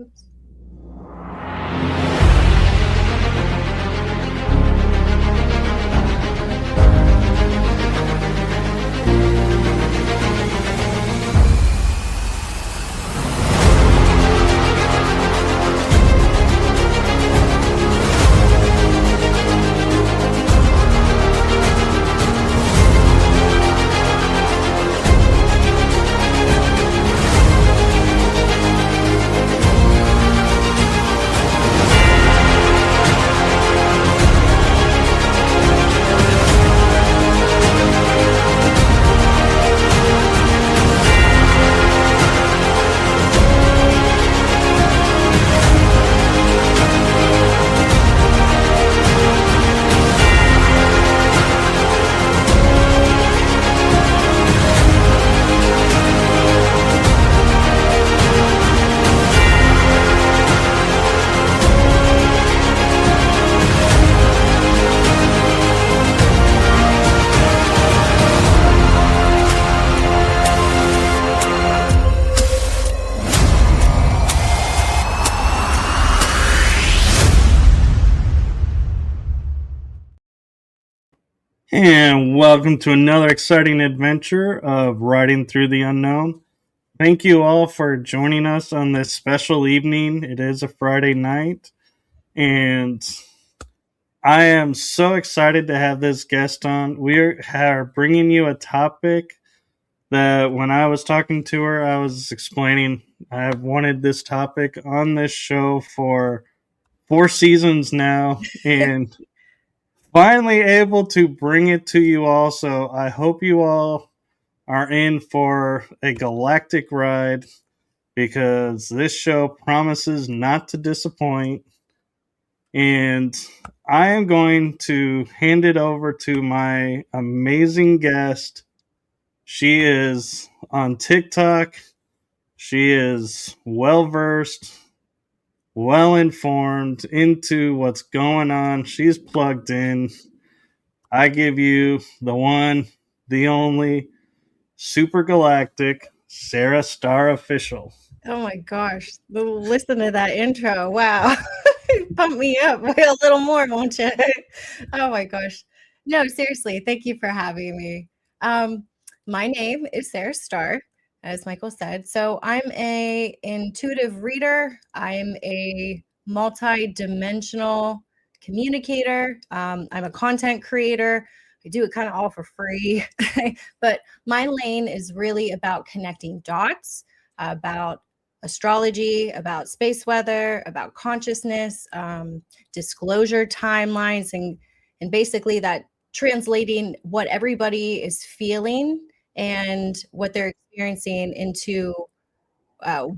Oops. And welcome to another exciting adventure of Riding Through the Unknown. Thank you all for joining us on this special evening. It is a Friday night, and I am so excited to have this guest on. We are bringing you a topic that when I was talking to her, I was explaining I've wanted this topic on this show for 4 seasons now, and finally able to bring it to you all. So I hope you all are in for a galactic ride because this show promises not to disappoint. And I am going to hand it over to my amazing guest. She is on TikTok. She is well versed, well informed into what's going on. She's plugged in. I give you the one, the only, super galactic Sarah Starr official. Oh my gosh. Listen to that intro. Wow. Pump me up a little more, won't you? Oh my gosh. No, seriously, thank you for having me. My name is Sarah Starr, as Michael said. So I'm a intuitive reader. I'm a multi-dimensional communicator. I'm a content creator. I do it kind of all for free. But my lane is really about connecting dots, about astrology, about space weather, about consciousness, disclosure timelines, and basically that translating what everybody is feeling and what they're experiencing into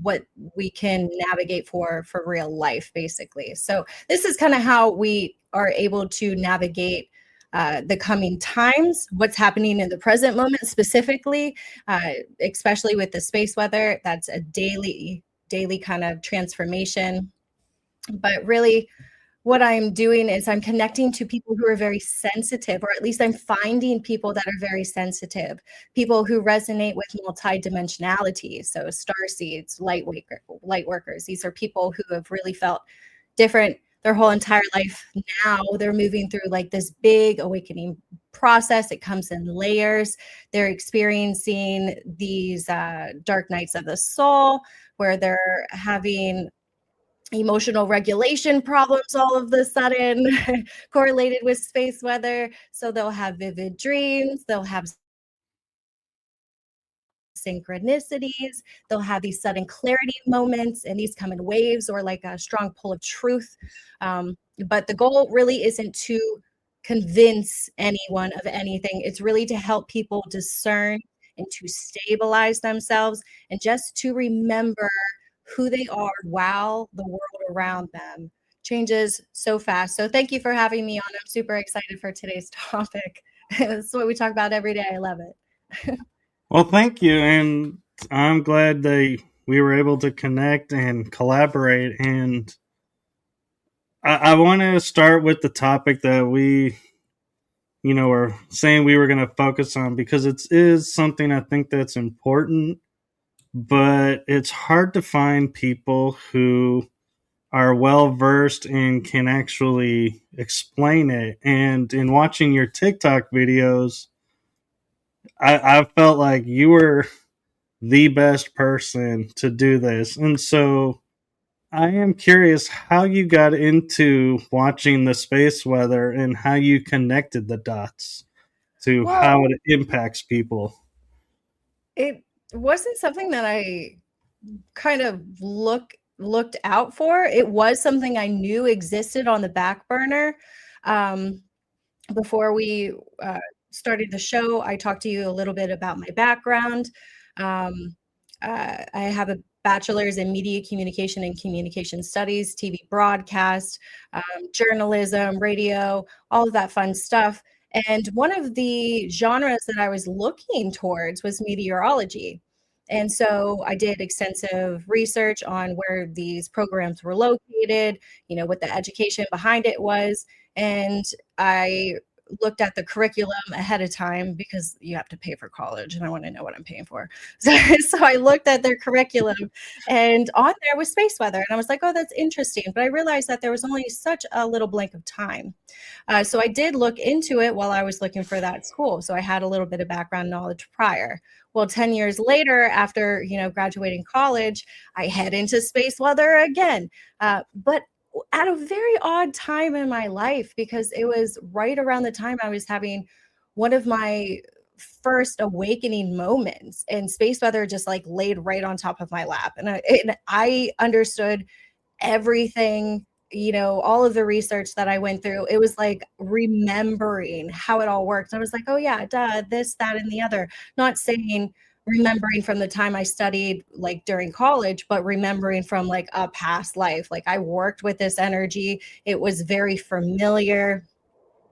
what we can navigate for real life, basically. So this is kind of how we are able to navigate the coming times, what's happening in the present moment specifically, especially with the space weather. That's a daily kind of transformation. But really, what I'm doing is I'm connecting to people who are very sensitive, or at least I'm finding people that are very sensitive, people who resonate with multidimensionality. So star seeds, light workers. These are people who have really felt different their whole entire life. Now they're moving through like this big awakening process. It comes in layers. They're experiencing these dark nights of the soul where they're having emotional regulation problems all of a sudden correlated with space weather. So they'll have vivid dreams. They'll have synchronicities. They'll have these sudden clarity moments, and these come in waves or like a strong pull of truth. But the goal really isn't to convince anyone of anything. It's really to help people discern and to stabilize themselves and just to remember who they are while the world around them changes so fast. So thank you for having me on. I'm super excited for today's topic. It's what we talk about every day. I love it. Well, thank you. And I'm glad that we were able to connect and collaborate. And I want to start with the topic that we, were saying we were going to focus on because it is something I think that's important. but it's hard to find people who are well versed and can actually explain it. And in watching your TikTok videos, I felt like you were the best person to do this. And so I am curious how you got into watching the space weather and how you connected the dots to Well, how it impacts people. it wasn't something that I kind of looked out for. It was something I knew existed on the back burner. Um, before we started the show, I talked to you a little bit about my background. Um, I have a bachelor's in media communication and communication studies, TV broadcast, journalism, radio, all of that fun stuff. And one of the genres that I was looking towards was meteorology. And so I did extensive research on where these programs were located, what the education behind it was. And I looked at the curriculum ahead of time because you have to pay for college and I want to know what I'm paying for. So I looked at their curriculum and on there was space weather. And I was like, oh, that's interesting. But I realized that there was only such a little blank of time. So I did look into it while I was looking for that school. So I had a little bit of background knowledge prior. Well, 10 years later, after, graduating college, I head into space weather again. But at a very odd time in my life, because it was right around the time I was having one of my first awakening moments, and space weather just like laid right on top of my lap. And I understood everything, all of the research that I went through. It was like remembering how it all worked. I was like, oh yeah, duh, this, that, and the other. Not saying remembering from the time I studied like during college, but remembering from like a past life. Like I worked with this energy. It was very familiar.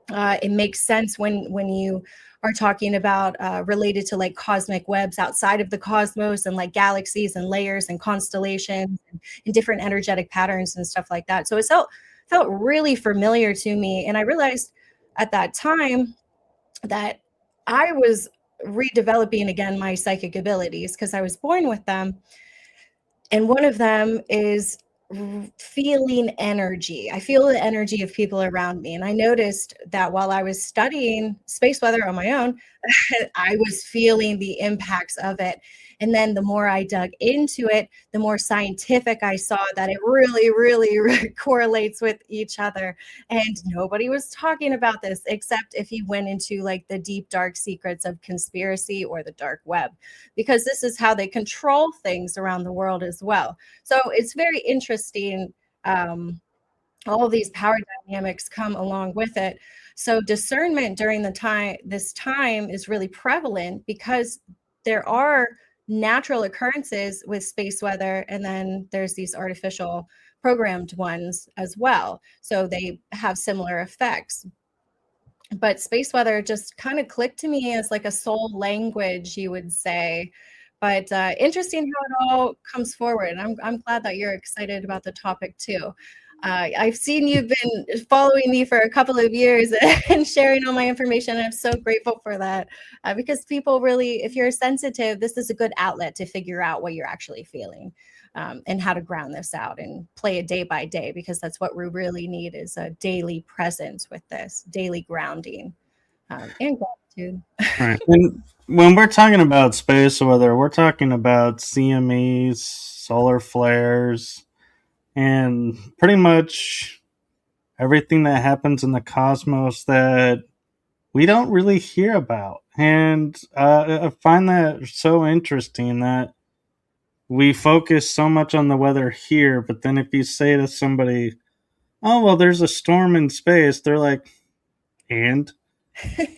It makes sense when you are talking about related to like cosmic webs outside of the cosmos and like galaxies and layers and constellations and different energetic patterns and stuff like that. So it felt really familiar to me, and I realized at that time that I was redeveloping again my psychic abilities because I was born with them. And one of them is feeling energy. I feel the energy of people around me. And I noticed that while I was studying space weather on my own, I was feeling the impacts of it. And then the more I dug into it, the more scientific I saw that it really, really correlates with each other. And nobody was talking about this except if you went into like the deep, dark secrets of conspiracy or the dark web, because this is how they control things around the world as well. So it's very interesting. All of these power dynamics come along with it. So discernment during this time is really prevalent because there are natural occurrences with space weather, and then there's these artificial programmed ones as well. So they have similar effects. But space weather just kind of clicked to me as like a soul language, you would say. But interesting how it all comes forward. And I'm glad that you're excited about the topic too. I've seen you've been following me for a couple of years and sharing all my information. And I'm so grateful for that because people really, if you're sensitive, this is a good outlet to figure out what you're actually feeling. And how to ground this out and play it day by day, because that's what we really need is a daily presence with this, daily grounding and gratitude. Right. And when we're talking about space weather, we're talking about CMEs, solar flares, and pretty much everything that happens in the cosmos that we don't really hear about. And I find that so interesting that we focus so much on the weather here, but then if you say to somebody, oh, well, there's a storm in space, they're like, and?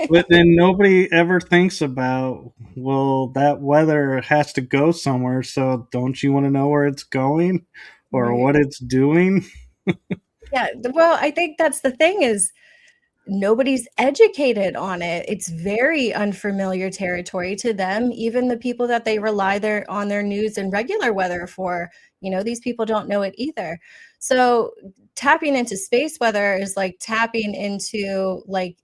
But then nobody ever thinks about, well, that weather has to go somewhere, so don't you want to know where it's going or Right. what it's doing? Yeah. Well, I think that's the thing is nobody's educated on it. It's very unfamiliar territory to them. Even the people that they rely on their news and regular weather for, these people don't know it either. So tapping into space weather is like tapping into like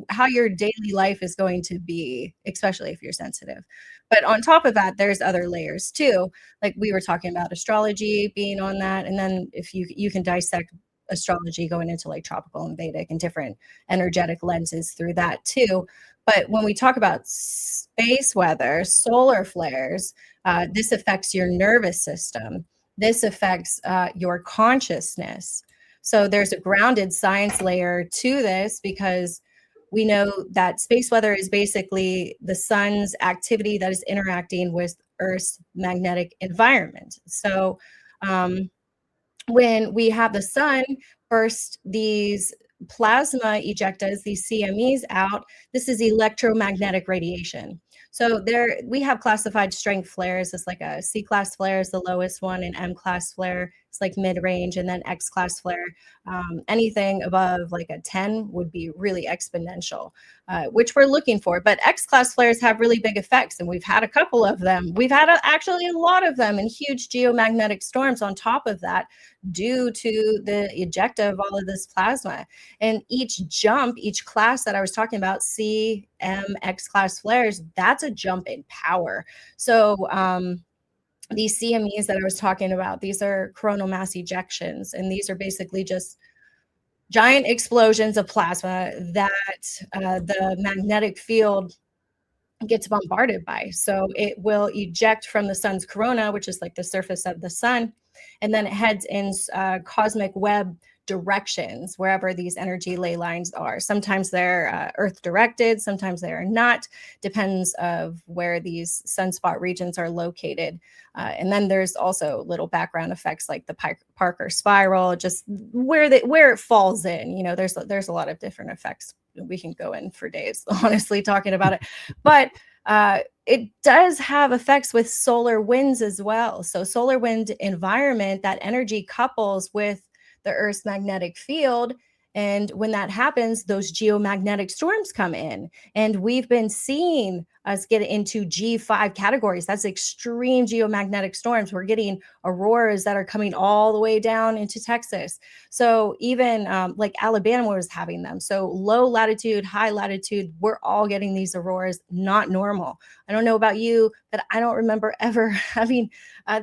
how your daily life is going to be, especially if you're sensitive. But on top of that, there's other layers too. Like we were talking about astrology being on that, and then if you can dissect astrology going into like tropical and Vedic and different energetic lenses through that too. But when we talk about space weather, solar flares, this affects your nervous system. This affects your consciousness. So there's a grounded science layer to this because we know that space weather is basically the sun's activity that is interacting with Earth's magnetic environment. So when we have the sun burst these plasma ejectas, these CMEs out, this is electromagnetic radiation. So there we have classified strength flares. It's like a C class flare is the lowest one, and M class flare is like mid range, and then X class flare. Anything above like a 10 would be really exponential, which we're looking for. But X class flares have really big effects, and we've had a couple of them. We've had actually a lot of them, and huge geomagnetic storms on top of that due to the ejecta of all of this plasma. And each jump, each class that I was talking about, C, M, X class flares, that's a jump in power. So these CMEs that I was talking about, these are coronal mass ejections, and these are basically just giant explosions of plasma that the magnetic field gets bombarded by. So it will eject from the sun's corona, which is like the surface of the sun, and then it heads in cosmic web directions wherever these energy ley lines are. Sometimes they're Earth directed, sometimes they are not, depends of where these sunspot regions are located. And then there's also little background effects like the Parker spiral, just where it falls in. You know, there's a lot of different effects. We can go in for days, honestly, talking about it. But it does have effects with solar winds as well. So solar wind environment, that energy couples with the Earth's magnetic field. And when that happens, those geomagnetic storms come in. And we've been seeing us get into G5 categories. That's extreme geomagnetic storms. We're getting auroras that are coming all the way down into Texas. So even like Alabama was having them. So low latitude, high latitude, we're all getting these auroras, not normal. I don't know about you, but I don't remember ever having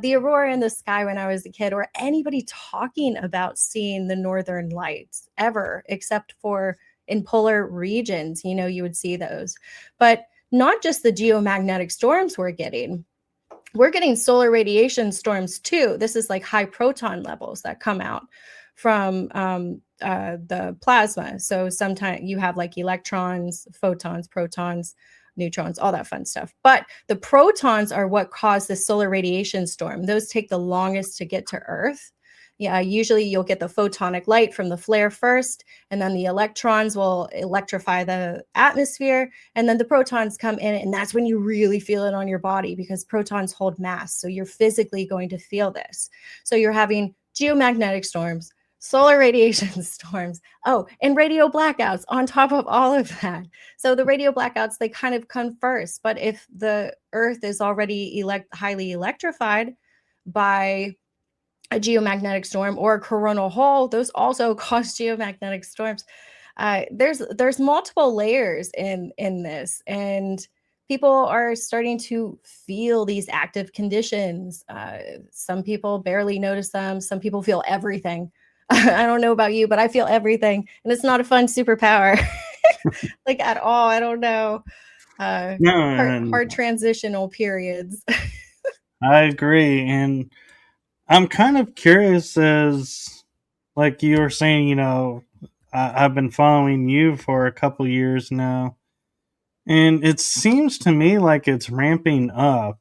the aurora in the sky when I was a kid, or anybody talking about seeing the northern lights ever, except for in polar regions. You know, you would see those. But not just the geomagnetic storms we're getting solar radiation storms too. This is like high proton levels that come out from the plasma. So sometimes you have like electrons, photons, protons, neutrons, all that fun stuff. But the protons are what cause the solar radiation storm. Those take the longest to get to Earth. Yeah, usually you'll get the photonic light from the flare first, and then the electrons will electrify the atmosphere, and then the protons come in, and that's when you really feel it on your body because protons hold mass. So you're physically going to feel this. So you're having geomagnetic storms, solar radiation storms, and radio blackouts on top of all of that. So the radio blackouts, they kind of come first. But if the Earth is already highly electrified by a geomagnetic storm or a coronal hole, those also cause geomagnetic storms. There's multiple layers in this, and people are starting to feel these active conditions. Some people barely notice them. Some people feel everything. I don't know about you, but I feel everything, and it's not a fun superpower, like at all. I don't know. Hard transitional periods. I agree, and I'm kind of curious as, like you were saying, you know, I've been following you for a couple years now, and it seems to me like it's ramping up,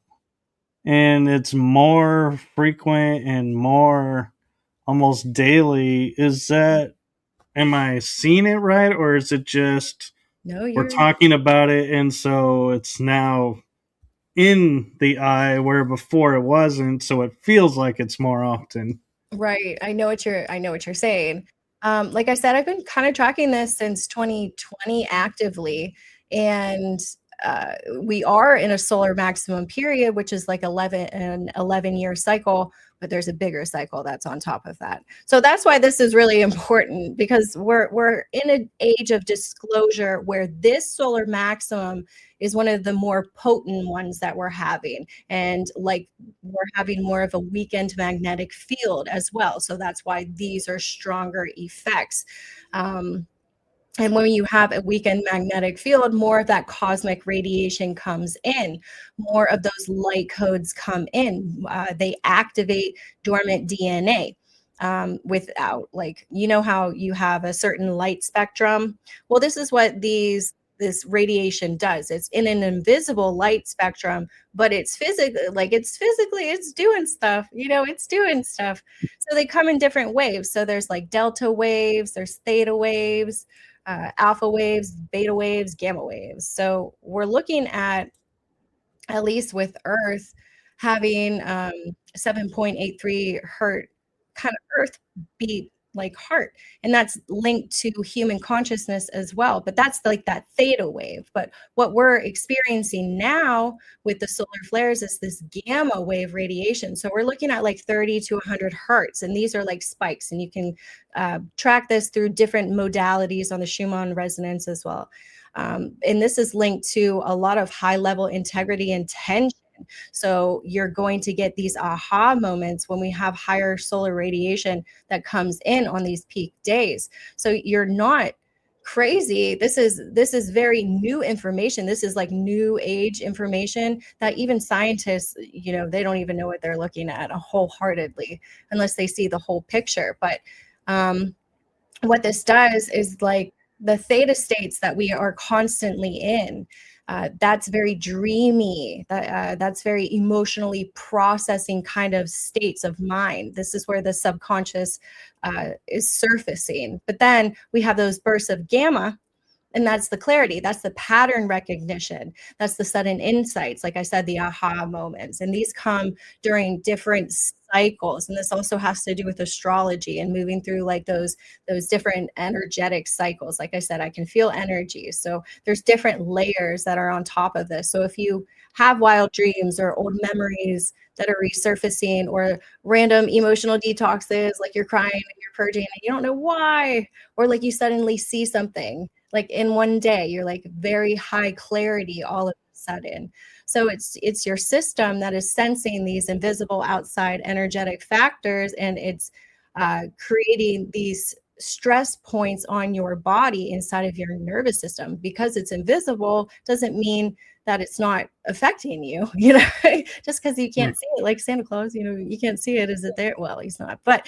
and it's more frequent and more almost daily. Am I seeing it right, or is it just we're talking about it, and so it's now in the eye where before it wasn't, so it feels like it's more often. Right. I know what you're saying. Like I said, I've been kind of tracking this since 2020 actively. And we are in a solar maximum period, which is like an 11-year cycle, but there's a bigger cycle that's on top of that. So that's why this is really important, because we're in an age of disclosure where this solar maximum is one of the more potent ones that we're having. And like, we're having more of a weakened magnetic field as well. So that's why these are stronger effects. And when you have a weakened magnetic field, more of that cosmic radiation comes in, more of those light codes come in. They activate dormant DNA without, like, you know how you have a certain light spectrum? Well, this is what this radiation does. It's in an invisible light spectrum, but it's physically it's doing stuff, it's doing stuff. So they come in different waves. So there's like delta waves, there's theta waves, alpha waves, beta waves, gamma waves. So we're looking at least with Earth, having 7.83 hertz kind of Earth beat like heart. And that's linked to human consciousness as well. But that's like that theta wave. But what we're experiencing now with the solar flares is this gamma wave radiation. So we're looking at like 30 to 100 hertz. And these are like spikes. And you can track this through different modalities on the Schumann resonance as well. And this is linked to a lot of high level integrity and tension. So you're going to get these aha moments when we have higher solar radiation that comes in on these peak days. So you're not crazy. This is very new information. This is like new age information that even scientists, they don't even know what they're looking at wholeheartedly unless they see the whole picture. But what this does is, like, the theta states that we are constantly in, that's very dreamy, that's very emotionally processing kind of states of mind. This is where the subconscious is surfacing. But then we have those bursts of gamma, and that's the clarity, that's the pattern recognition, that's the sudden insights, like I said, the aha moments. And these come during different cycles. And this also has to do with astrology and moving through like those different energetic cycles. Like I said, I can feel energy. So there's different layers that are on top of this. So if you have wild dreams or old memories that are resurfacing, or random emotional detoxes, like you're crying and you're purging and you don't know why, or like you suddenly see something, like in one day, you're like very high clarity all of a sudden. So it's your system that is sensing these invisible outside energetic factors, and it's creating these stress points on your body inside of your nervous system. Because it's invisible doesn't mean that it's not affecting you, just because you can't see it, like Santa Claus, you can't see it. Is it there? Well, he's not. But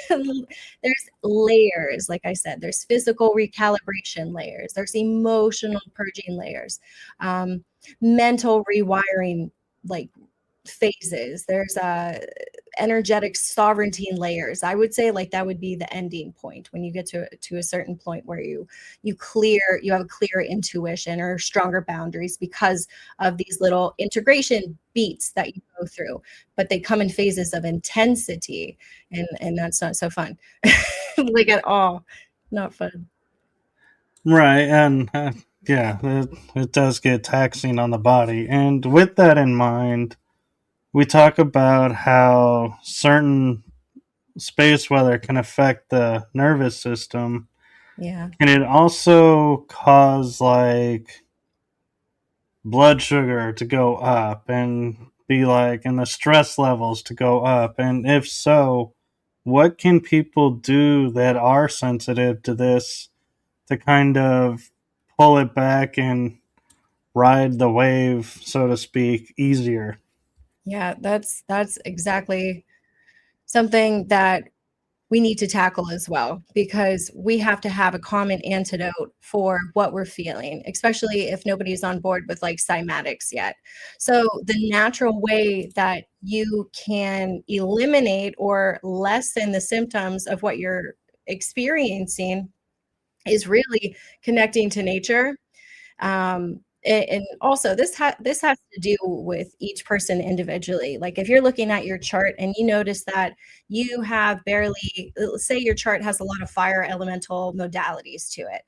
there's layers, like I said, there's physical recalibration layers, there's emotional purging layers, mental rewiring, like, phases, there's energetic sovereignty layers. I would say, like, that would be the ending point when you get to a certain point where you have a clear intuition or stronger boundaries because of these little integration beats that you go through. But they come in phases of intensity, and that's not so fun. Like, at all. Not fun. Right, and yeah, it does get taxing on the body. And with that in mind, we talk about how certain space weather can affect the nervous system. Yeah. And it also cause like blood sugar to go up and be like, and the stress levels to go up. And if so, what can people do that are sensitive to this to kind of pull it back and ride the wave, so to speak, easier? Yeah, that's exactly something that we need to tackle as well, because we have to have a common antidote for what we're feeling, especially if nobody's on board with like cymatics yet. So the natural way that you can eliminate or lessen the symptoms of what you're experiencing is really connecting to nature, And also this has to do with each person individually. Like if you're looking at your chart and you notice that you have barely, let's say your chart has a lot of fire elemental modalities to it,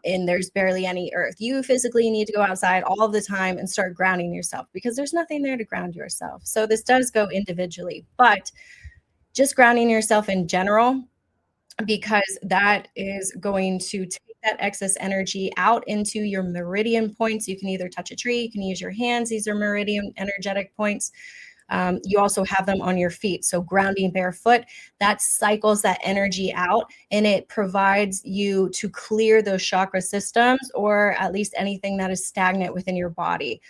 and there's barely any earth, you physically need to go outside all of the time and start grounding yourself, because there's nothing there to ground yourself. So this does go individually, but just grounding yourself in general, because that is going to take that excess energy out into your meridian points. You can either touch a tree, you can use your hands. These are meridian energetic points. You also have them on your feet. So grounding barefoot, that cycles that energy out, and it provides you to clear those chakra systems, or at least anything that is stagnant within your body.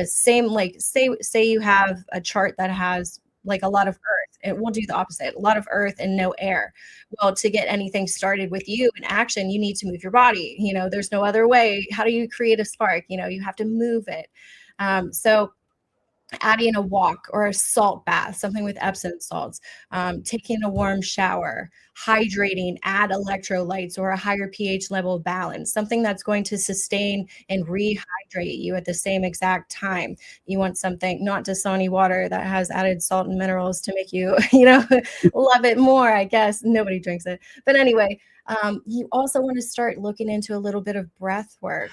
Same, like say you have a chart that has like a lot of earth, it will do the opposite, a lot of earth and no air. Well, to get anything started with you in action, you need to move your body. There's no other way. How do you create a spark? You have to move it. So adding a walk or a salt bath, something with Epsom salts, taking a warm shower, hydrating, add electrolytes or a higher pH level balance, something that's going to sustain and rehydrate you at the same exact time. You want something, not Dasani water that has added salt and minerals to make you, love it more, I guess. Nobody drinks it. But anyway, you also want to start looking into a little bit of breath work.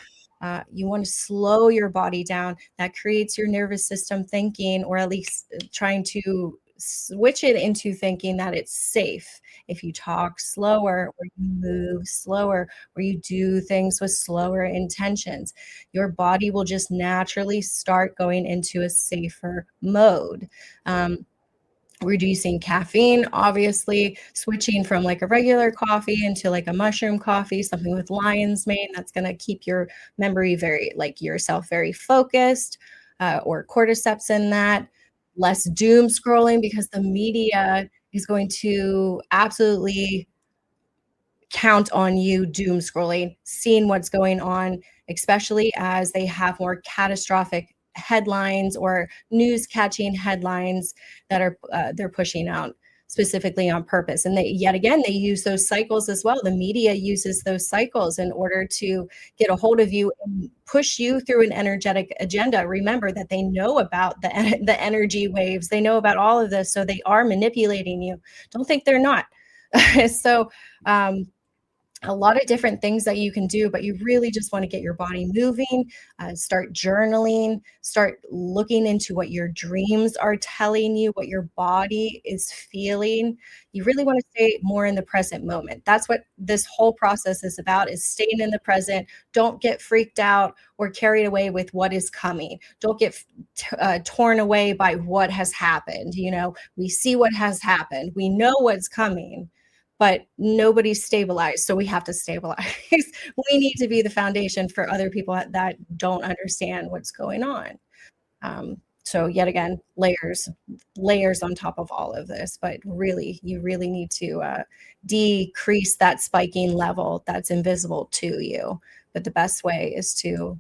You want to slow your body down. That creates your nervous system thinking, or at least trying to switch it into thinking that it's safe. If you talk slower, or you move slower, or you do things with slower intentions, your body will just naturally start going into a safer mode. Reducing caffeine, obviously, switching from like a regular coffee into like a mushroom coffee, something with lion's mane, that's going to keep your memory very, like yourself, very focused, or cordyceps in that. Less doom scrolling, because the media is going to absolutely count on you doom scrolling, seeing what's going on, especially as they have more catastrophic headlines or news catching headlines that are they're pushing out specifically on purpose. And yet again, they use those cycles as well. The media uses those cycles in order to get a hold of you and push you through an energetic agenda. Remember that they know about the energy waves. They know about all of this. So they are manipulating you. Don't think they're not. So a lot of different things that you can do, but you really just want to get your body moving, start journaling, start looking into what your dreams are telling you, what your body is feeling. You really want to stay more in the present moment. That's what this whole process is about, is staying in the present. Don't get freaked out or carried away with what is coming. Don't get torn away by what has happened. We see what has happened. We know what's coming, but nobody's stabilized. So we have to stabilize. We need to be the foundation for other people that don't understand what's going on. So yet again, layers on top of all of this, but really, you really need to decrease that spiking level that's invisible to you. But the best way is to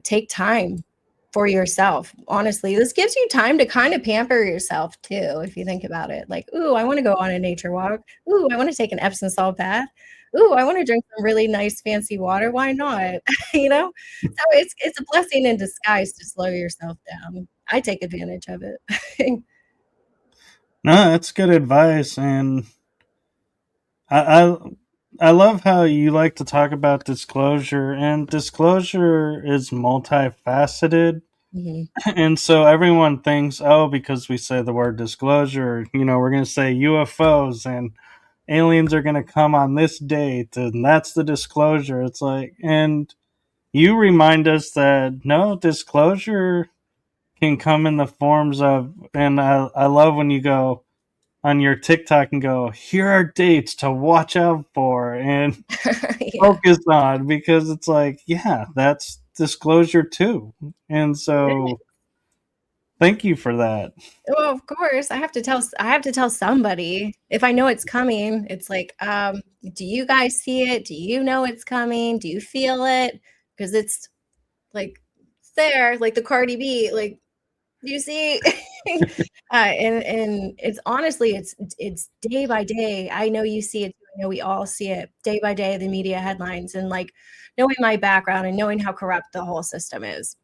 take time for yourself. Honestly, this gives you time to kind of pamper yourself too, if you think about it. Like, ooh, I want to go on a nature walk. Ooh, I want to take an Epsom salt bath. Ooh, I want to drink some really nice fancy water. Why not? So it's a blessing in disguise to slow yourself down. I take advantage of it. No, that's good advice, and I, I I love how you like to talk about disclosure, and disclosure is multifaceted. Mhm. And so everyone thinks, oh, because we say the word disclosure, we're going to say UFOs and aliens are going to come on this date, and that's the disclosure. It's like, and you remind us that no, disclosure can come in the forms of, and I love when you go on your TikTok and go, here are dates to watch out for and Yeah. focus on, because it's like, yeah, that's disclosure too. And so thank you for that. Well, of course, I have to tell somebody. If I know it's coming, it's like, do you guys see it? Do you know it's coming? Do you feel it? Because it's like it's there, like the Cardi B, like, do you see? And it's honestly, it's day by day. I know you see it too. I know we all see it day by day, the media headlines, and like knowing my background and knowing how corrupt the whole system is,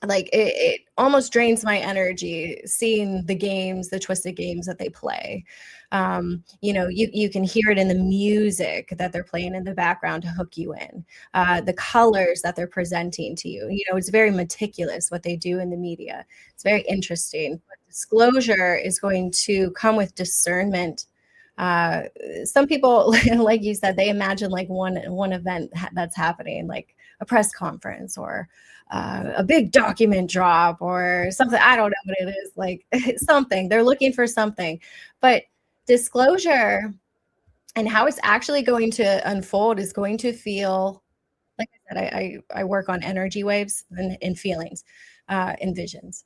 like it almost drains my energy seeing the games, the twisted games that they play. You can hear it in the music that they're playing in the background to hook you in, the colors that they're presenting to you. It's very meticulous what they do in the media. It's very interesting. But disclosure is going to come with discernment. uh, some people, like you said, they imagine like one event that's happening, like a press conference or a big document drop or something. I don't know what it is, like something. They're looking for something. But disclosure and how it's actually going to unfold is going to feel, like I said, I work on energy waves and feelings, and visions.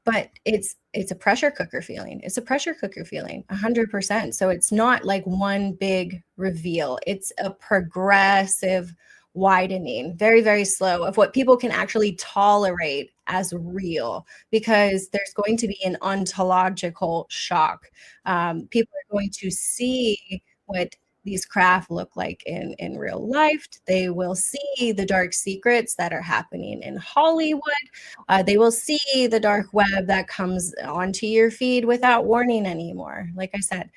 But it's a pressure cooker feeling. It's a pressure cooker feeling, 100%. So it's not like one big reveal. It's a progressive widening, very, very slow, of what people can actually tolerate as real, because there's going to be an ontological shock. People are going to see what these craft look like in real life. They will see the dark secrets that are happening in Hollywood. They will see the dark web that comes onto your feed without warning anymore. Like I said,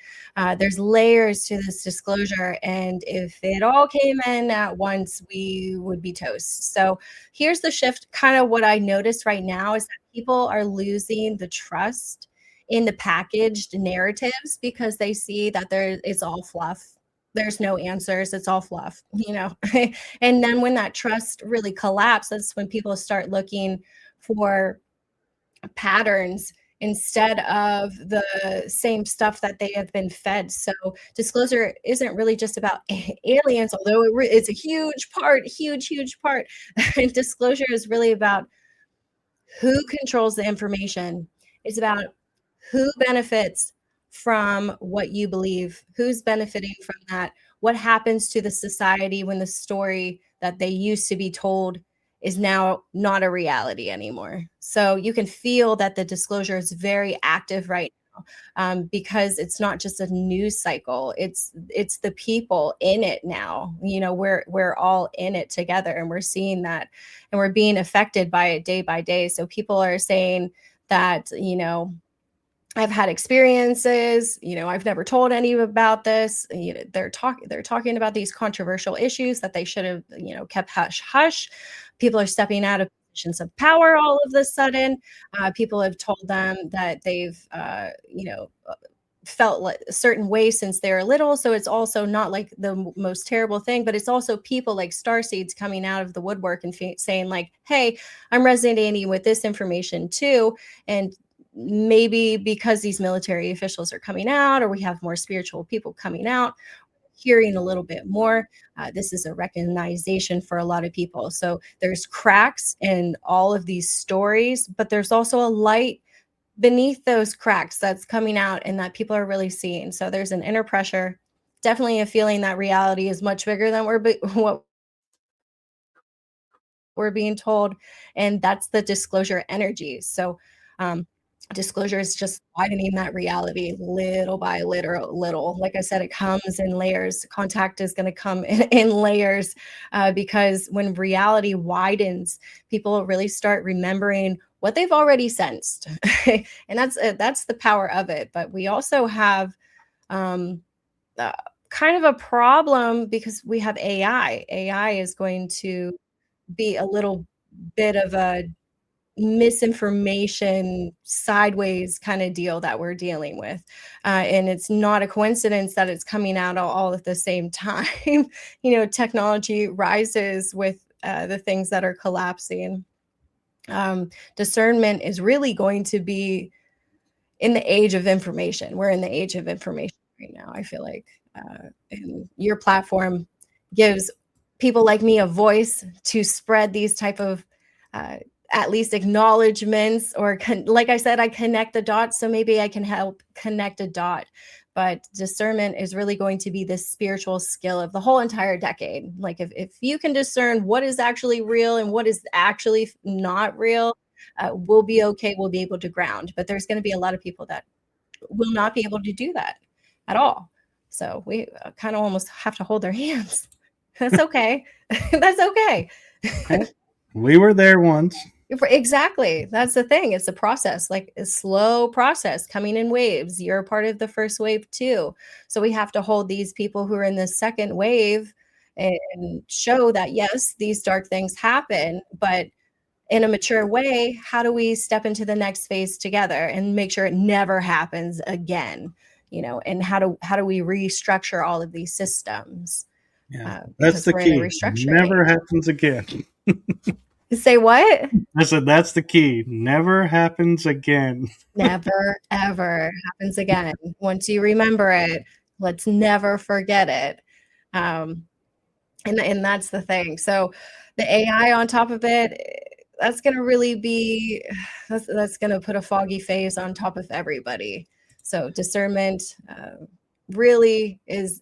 there's layers to this disclosure, and if it all came in at once, we would be toast. So here's the shift. Kind of what I notice right now is that people are losing the trust in the packaged narratives because they see that it's all fluff. There's no answers. It's all fluff. And then when that trust really collapses, that's when people start looking for patterns instead of the same stuff that they have been fed. So disclosure isn't really just about aliens, although it's a huge part, huge part. And disclosure is really about who controls the information. It's about who benefits from what you believe, who's benefiting from that, what happens to the society when the story that they used to be told is now not a reality anymore. So you can feel that the disclosure is very active right now, because it's not just a news cycle. It's the people in it now. We're all in it together, and we're seeing that, and we're being affected by it day by day. So people are saying that, I've had experiences, I've never told any about this. They're talking about these controversial issues that they should have, kept hush hush. People are stepping out of positions of power all of a sudden. People have told them that they've, felt like a certain way since they're little. So it's also not like the most terrible thing, but it's also people like starseeds coming out of the woodwork and saying like, hey, I'm resonating with this information too. And maybe because these military officials are coming out, or we have more spiritual people coming out, hearing a little bit more. This is a recognition for a lot of people. So there's cracks in all of these stories, but there's also a light beneath those cracks that's coming out and that people are really seeing. So there's an inner pressure, definitely a feeling that reality is much bigger than what we're being told. And that's the disclosure energy. So disclosure is just widening that reality little by little. Like I said, it comes in layers. Contact is going to come in layers, because when reality widens, people really start remembering what they've already sensed. And that's the power of it. But we also have kind of a problem because we have AI is going to be a little bit of a misinformation sideways kind of deal that we're dealing with, and it's not a coincidence that it's coming out all at the same time. Technology rises with the things that are collapsing. Discernment is really going to be in the age of information. We're in the age of information right now, I feel like, and your platform gives people like me a voice to spread these type of at least acknowledgments, or like I said, I connect the dots, so maybe I can help connect a dot. But discernment is really going to be this spiritual skill of the whole entire decade. Like if you can discern what is actually real and what is actually not real, we'll be okay. We'll be able to ground. But there's going to be a lot of people that will not be able to do that at all. So we kind of almost have to hold their hands. That's okay. That's okay. We were there once. Exactly. That's the thing. It's a process, like a slow process coming in waves. You're a part of the first wave too. So we have to hold these people who are in the second wave and show that, yes, these dark things happen, but in a mature way, how do we step into the next phase together and make sure it never happens again? And how do we restructure all of these systems? Yeah, that's Because the we're in a key. restructuring Never age. happens again. Say what? I said that's the key. Never happens again. Never, ever happens again. Once you remember it, let's never forget it. And that's the thing. So the AI on top of it, that's going to really be, that's going to put a foggy face on top of everybody. So discernment really is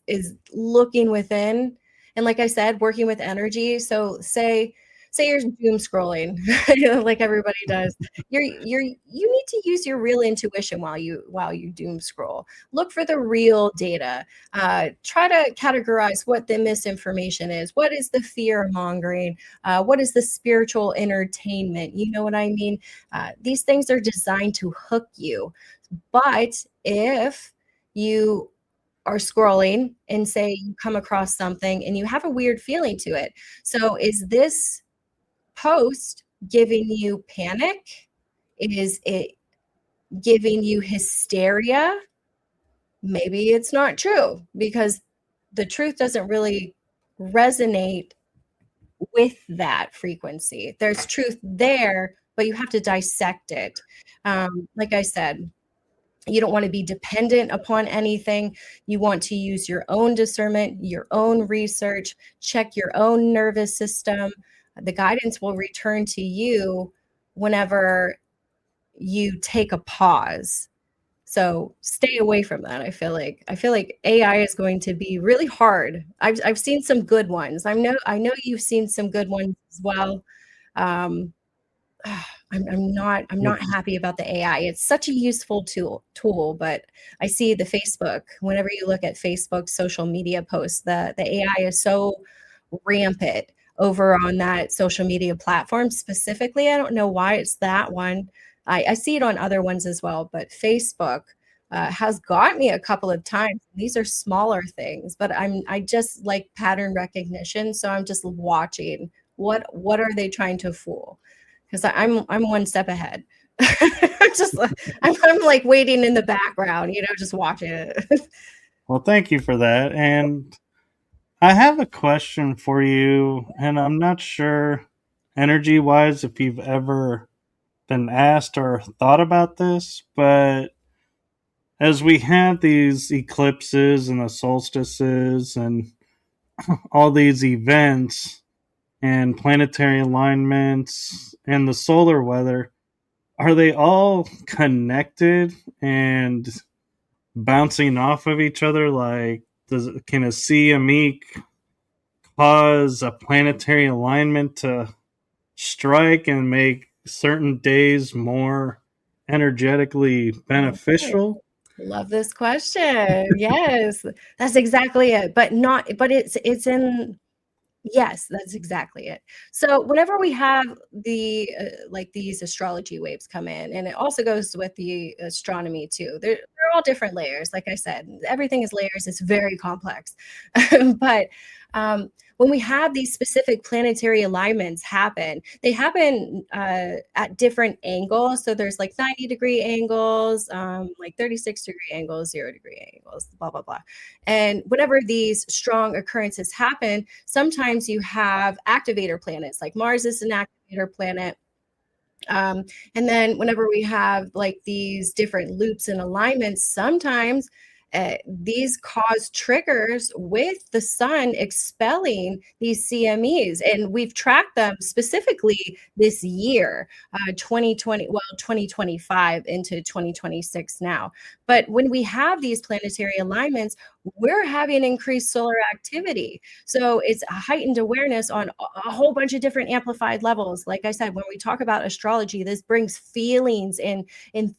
looking within, and like I said, working with energy. So say you're doom scrolling, like everybody does. You need to use your real intuition while you doom scroll. Look for the real data. Try to categorize what the misinformation is. What is the fear mongering? What is the spiritual entertainment? You know what I mean? These things are designed to hook you. But if you are scrolling and say you come across something and you have a weird feeling to it. So is this post giving you panic? Is it giving you hysteria? Maybe it's not true, because the truth doesn't really resonate with that frequency. There's truth there, but you have to dissect it. Like I said, you don't want to be dependent upon anything. You want to use your own discernment, your own research, check your own nervous system. The guidance will return to you whenever you take a pause. So stay away from that. I feel like AI is going to be really hard. I've seen some good ones. I know you've seen some good ones as well. Um, I'm not happy about the AI. It's such a useful tool, but I see the Facebook. Whenever you look at Facebook social media posts, the AI is so rampant over on that social media platform specifically. I don't know why it's that one. I see it on other ones as well, but Facebook has got me a couple of times. These are smaller things, but I just like pattern recognition, so I'm just watching what are they trying to fool, because I'm one step ahead. I'm like waiting in the background, just watching it. Well, thank you for that. And I have a question for you, and I'm not sure energy wise if you've ever been asked or thought about this, but as we have these eclipses and the solstices and all these events and planetary alignments and the solar weather, are they all connected and bouncing off of each other? Like, can a CME cause a planetary alignment to strike and make certain days more energetically Okay. beneficial? Love this question. Yes, that's exactly it. But it's in. Yes, that's exactly it. So whenever we have like these astrology waves come in, and it also goes with the astronomy too. They're all different layers. Like I said, everything is layers. It's very complex. But when we have these specific planetary alignments happen, they happen at different angles. So there's like 90-degree angles, like 36-degree angles, 0-degree angles, blah blah blah. And whenever these strong occurrences happen, sometimes you have activator planets, like Mars is an activator planet. And then whenever we have like these different loops and alignments, sometimes these cause triggers with the sun expelling these CMEs. And we've tracked them specifically this year, 2025 into 2026 now. But when we have these planetary alignments, we're having increased solar activity. So it's a heightened awareness on a whole bunch of different amplified levels. Like I said, when we talk about astrology, this brings feelings and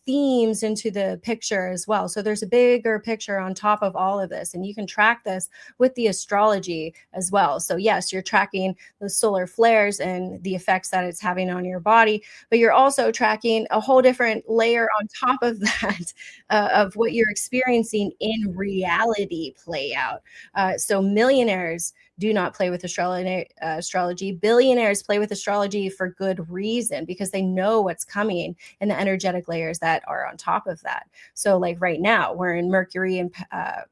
themes into the picture as well. So there's a bigger picture on top of all of this, and you can track this with the astrology as well. So yes, you're tracking the solar flares and the effects that it's having on your body, but you're also tracking a whole different layer on top of that of what you're experiencing in reality play out. So millionaires do not play with astrology. Billionaires play with astrology for good reason, because they know what's coming and the energetic layers that are on top of that. So like right now we're in Mercury and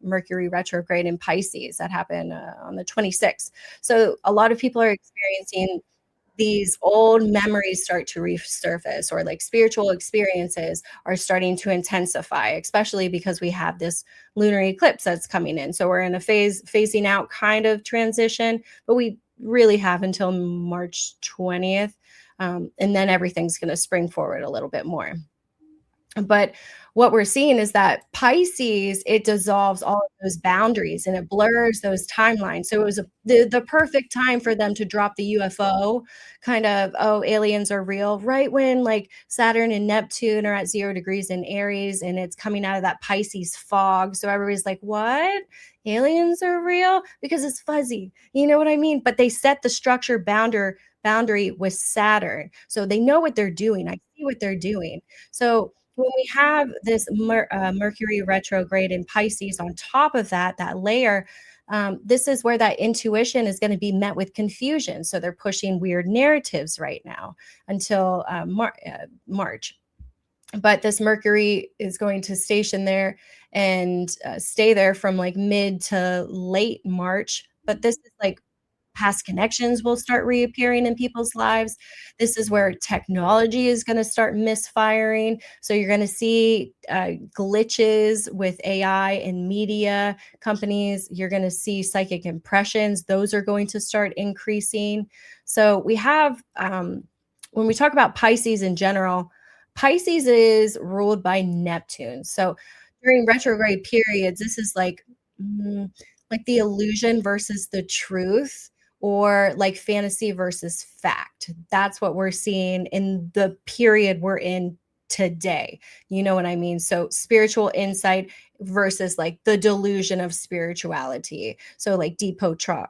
Mercury retrograde in Pisces that happened on the 26th. So a lot of people are experiencing these old memories start to resurface, or like spiritual experiences are starting to intensify, especially because we have this lunar eclipse that's coming in. So we're in a phasing out kind of transition, but we really have until March 20th. And then everything's going to spring forward a little bit more. But what we're seeing is that Pisces, it dissolves all of those boundaries and it blurs those timelines. So it was the perfect time for them to drop the UFO kind of, oh, aliens are real, right when like Saturn and Neptune are at 0 degrees in Aries and it's coming out of that Pisces fog. So everybody's like, what? Aliens are real? Because it's fuzzy. You know what I mean? But they set the structure boundary with Saturn. So they know what they're doing. I see what they're doing. So when we have this Mercury retrograde in Pisces on top of that layer, this is where that intuition is going to be met with confusion. So they're pushing weird narratives right now until March. But this Mercury is going to station there and stay there from like mid to late March. But this is like past connections will start reappearing in people's lives. This is where technology is going to start misfiring. So you're going to see glitches with AI and media companies. You're going to see psychic impressions. Those are going to start increasing. So we have, when we talk about Pisces in general, Pisces is ruled by Neptune. So during retrograde periods, this is like the illusion versus the truth, or like fantasy versus fact. That's what we're seeing in the period we're in today. You know what I mean? So spiritual insight versus like the delusion of spirituality. So like Chopra.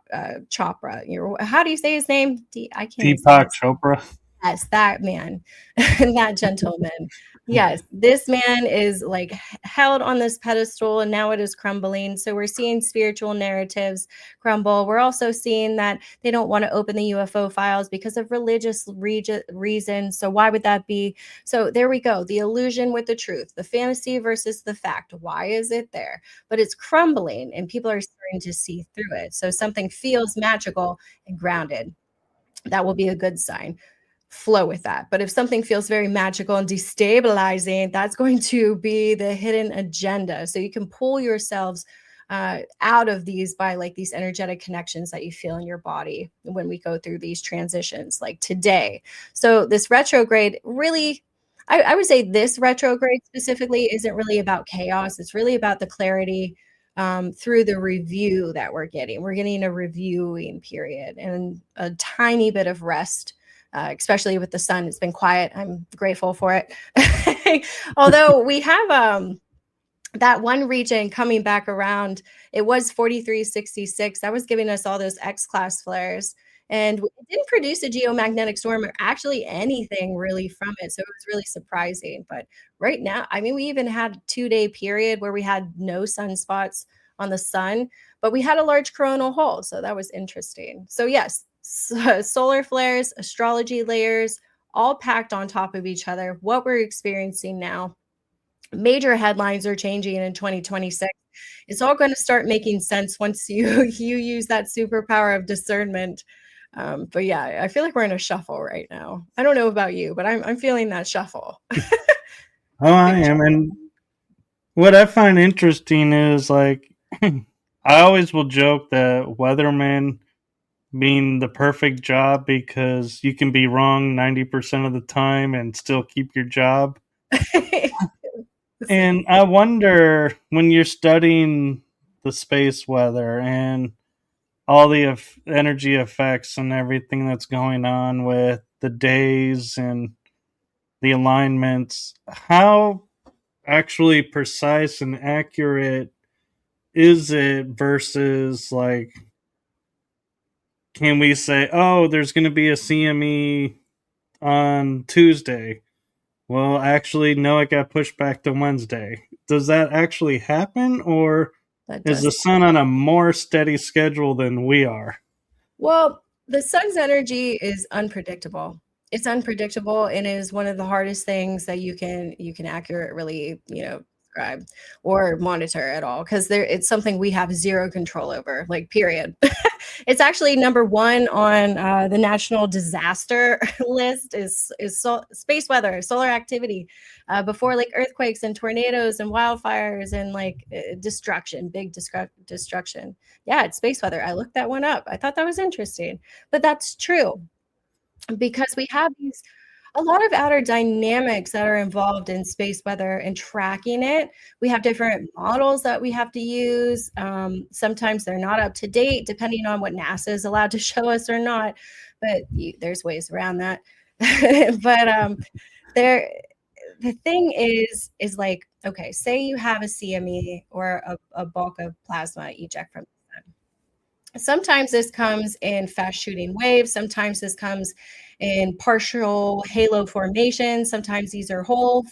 How do you say his name? I can't say Deepak his. Chopra. Yes, that man, that gentleman. Yes, this man is like held on this pedestal and now it is crumbling. So we're seeing spiritual narratives crumble. We're also seeing that they don't want to open the UFO files because of religious reasons. So why would that be? So there we go. The illusion with the truth, the fantasy versus the fact. Why is it there? But it's crumbling and people are starting to see through it. So something feels magical and grounded. That will be a good sign. Flow with that. But if something feels very magical and destabilizing, that's going to be the hidden agenda. So you can pull yourselves out of these by like these energetic connections that you feel in your body when we go through these transitions, like today. So this retrograde really, I would say this retrograde specifically isn't really about chaos. It's really about the clarity through the review that we're getting. We're getting a reviewing period and a tiny bit of rest, especially with the sun. It's been quiet. I'm grateful for it. Although we have that one region coming back around, it was 4366. That was giving us all those X-class flares. And it didn't produce a geomagnetic storm or actually anything really from it. So it was really surprising. But right now, I mean, we even had a 2-day period where we had no sunspots on the sun, but we had a large coronal hole. So that was interesting. So yes, solar flares, astrology layers, all packed on top of each other. What we're experiencing now, major headlines are changing in 2026. It's all going to start making sense once you use that superpower of discernment. But yeah, I feel like we're in a shuffle right now. I don't know about you, but I'm feeling that shuffle. Oh, I am. And what I find interesting is like, I always will joke that weathermen being the perfect job because you can be wrong 90% of the time and still keep your job. And I wonder when you're studying the space weather and all the energy effects and everything that's going on with the days and the alignments, how actually precise and accurate is it versus like, can we say, oh, there's going to be a CME on Tuesday? Well, actually, no, it got pushed back to Wednesday. Does that actually happen, or That is the does. sun on a more steady schedule than we are? Well, the sun's energy is unpredictable. It's unpredictable and is one of the hardest things that you can accurately, describe or monitor at all, because it's something we have zero control over, like period. It's actually number one on the national disaster list is space weather, solar activity, before like earthquakes and tornadoes and wildfires and like destruction, big destruction. Yeah, it's space weather. I looked that one up. I thought that was interesting, but that's true because we have these a lot of outer dynamics that are involved in space weather and tracking it. We have different models that we have to use. Sometimes they're not up to date, depending on what NASA is allowed to show us or not. But there's ways around that. But there, the thing is like, okay, say you have a CME or a bulk of plasma eject from the sun. Sometimes this comes in fast shooting waves. Sometimes this comes in partial halo formations. Sometimes these are whole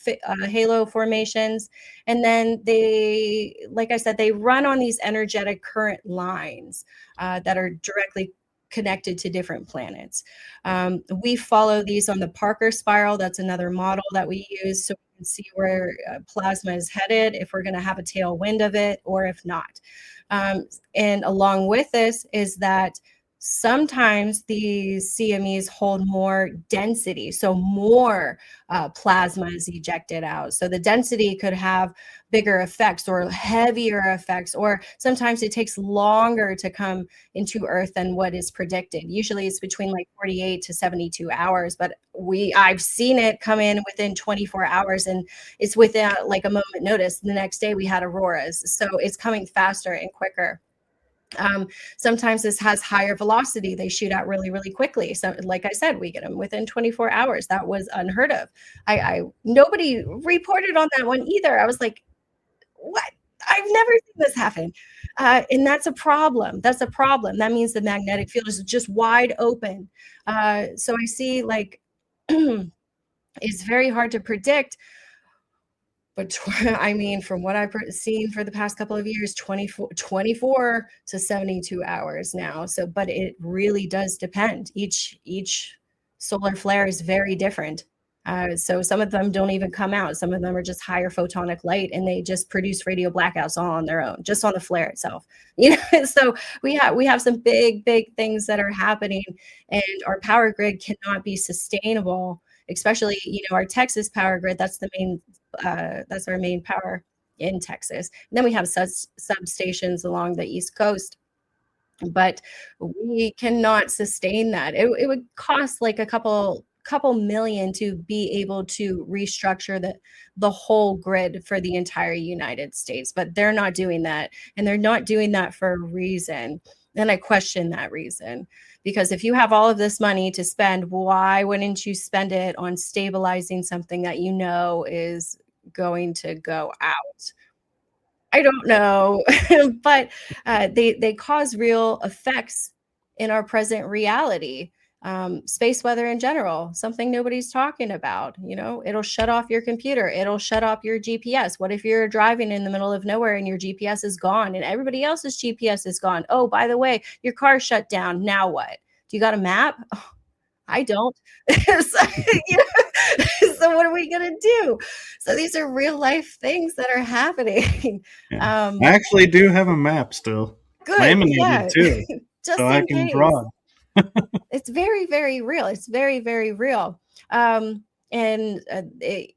halo formations. And then they, like I said, they run on these energetic current lines that are directly connected to different planets. We follow these on the Parker spiral. That's another model that we use so we can see where plasma is headed, if we're going to have a tailwind of it or if not. And along with this is that sometimes these CMEs hold more density, so more plasma is ejected out. So the density could have bigger effects or heavier effects, or sometimes it takes longer to come into Earth than what is predicted. Usually it's between like 48 to 72 hours, but I've seen it come in within 24 hours, and it's within like a moment notice. The next day we had auroras, so it's coming faster and quicker. Sometimes this has higher velocity. They shoot out really, really quickly. So, like I said, we get them within 24 hours. That was unheard of. Nobody reported on that one either. I was like, what? I've never seen this happen. And that's a problem. That's a problem. That means the magnetic field is just wide open. So I see like it's very hard to predict. But I mean, from what I've seen for the past couple of years, 24 to 72 hours now. So, but it really does depend. Each solar flare is very different. So some of them don't even come out. Some of them are just higher photonic light, and they just produce radio blackouts all on their own, just on the flare itself. So we have some big things that are happening, and our power grid cannot be sustainable. Especially, our Texas power grid. That's our main power in Texas. And then we have substations along the East Coast, but we cannot sustain that. It would cost like a couple million to be able to restructure the whole grid for the entire United States, but they're not doing that, and they're not doing that for a reason. And I question that reason, because if you have all of this money to spend, why wouldn't you spend it on stabilizing something that is going to go out? I don't know, but they cause real effects in our present reality. Space weather in general, something nobody's talking about. It'll shut off your computer. It'll shut off your GPS. What if you're driving in the middle of nowhere and your GPS is gone and everybody else's GPS is gone? Oh, by the way, your car shut down. Now what? Do you got a map? Oh, I don't. So, so what are we going to do? So these are real life things that are happening. Yeah. I actually do have a map still. Good. Laminated Yeah. too. Just so in I can case. draw. It's very, very real. It's very, very real. And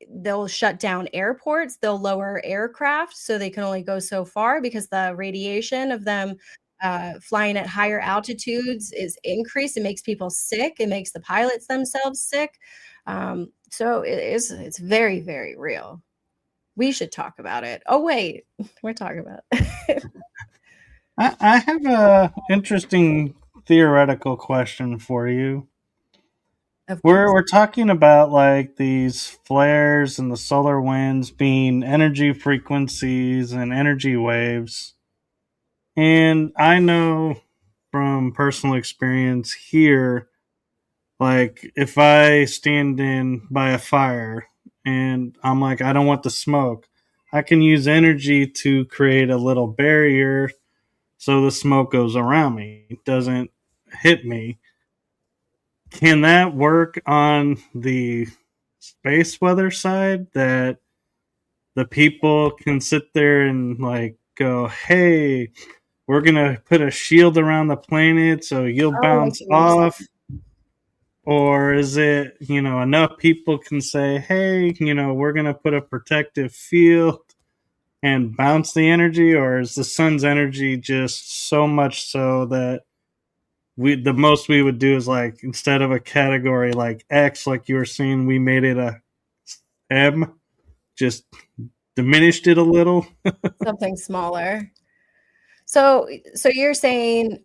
they'll shut down airports. They'll lower aircraft so they can only go so far because the radiation of them flying at higher altitudes is increased. It makes people sick. It makes the pilots themselves sick. So it's very, very real. We should talk about it. Oh, wait, we're talking about it. I have a interesting theoretical question for you. Of We're course. we're talking about like these flares and the solar winds being energy frequencies and energy waves. And I know from personal experience here, like if I stand in by a fire and I'm like, I don't want the smoke, I can use energy to create a little barrier so the smoke goes around me, it doesn't hit me. Can that work on the space weather side, that the people can sit there and like go, hey, we're gonna put a shield around the planet so you'll Oh, I bounce see what you're off? saying. Or is it, enough people can say, hey, we're gonna put a protective field and bounce the energy? Or is the sun's energy just so much so that the most we would do is, like, instead of a category like X, like you were saying, we made it a M, just diminished it a little? Something smaller. So you're saying,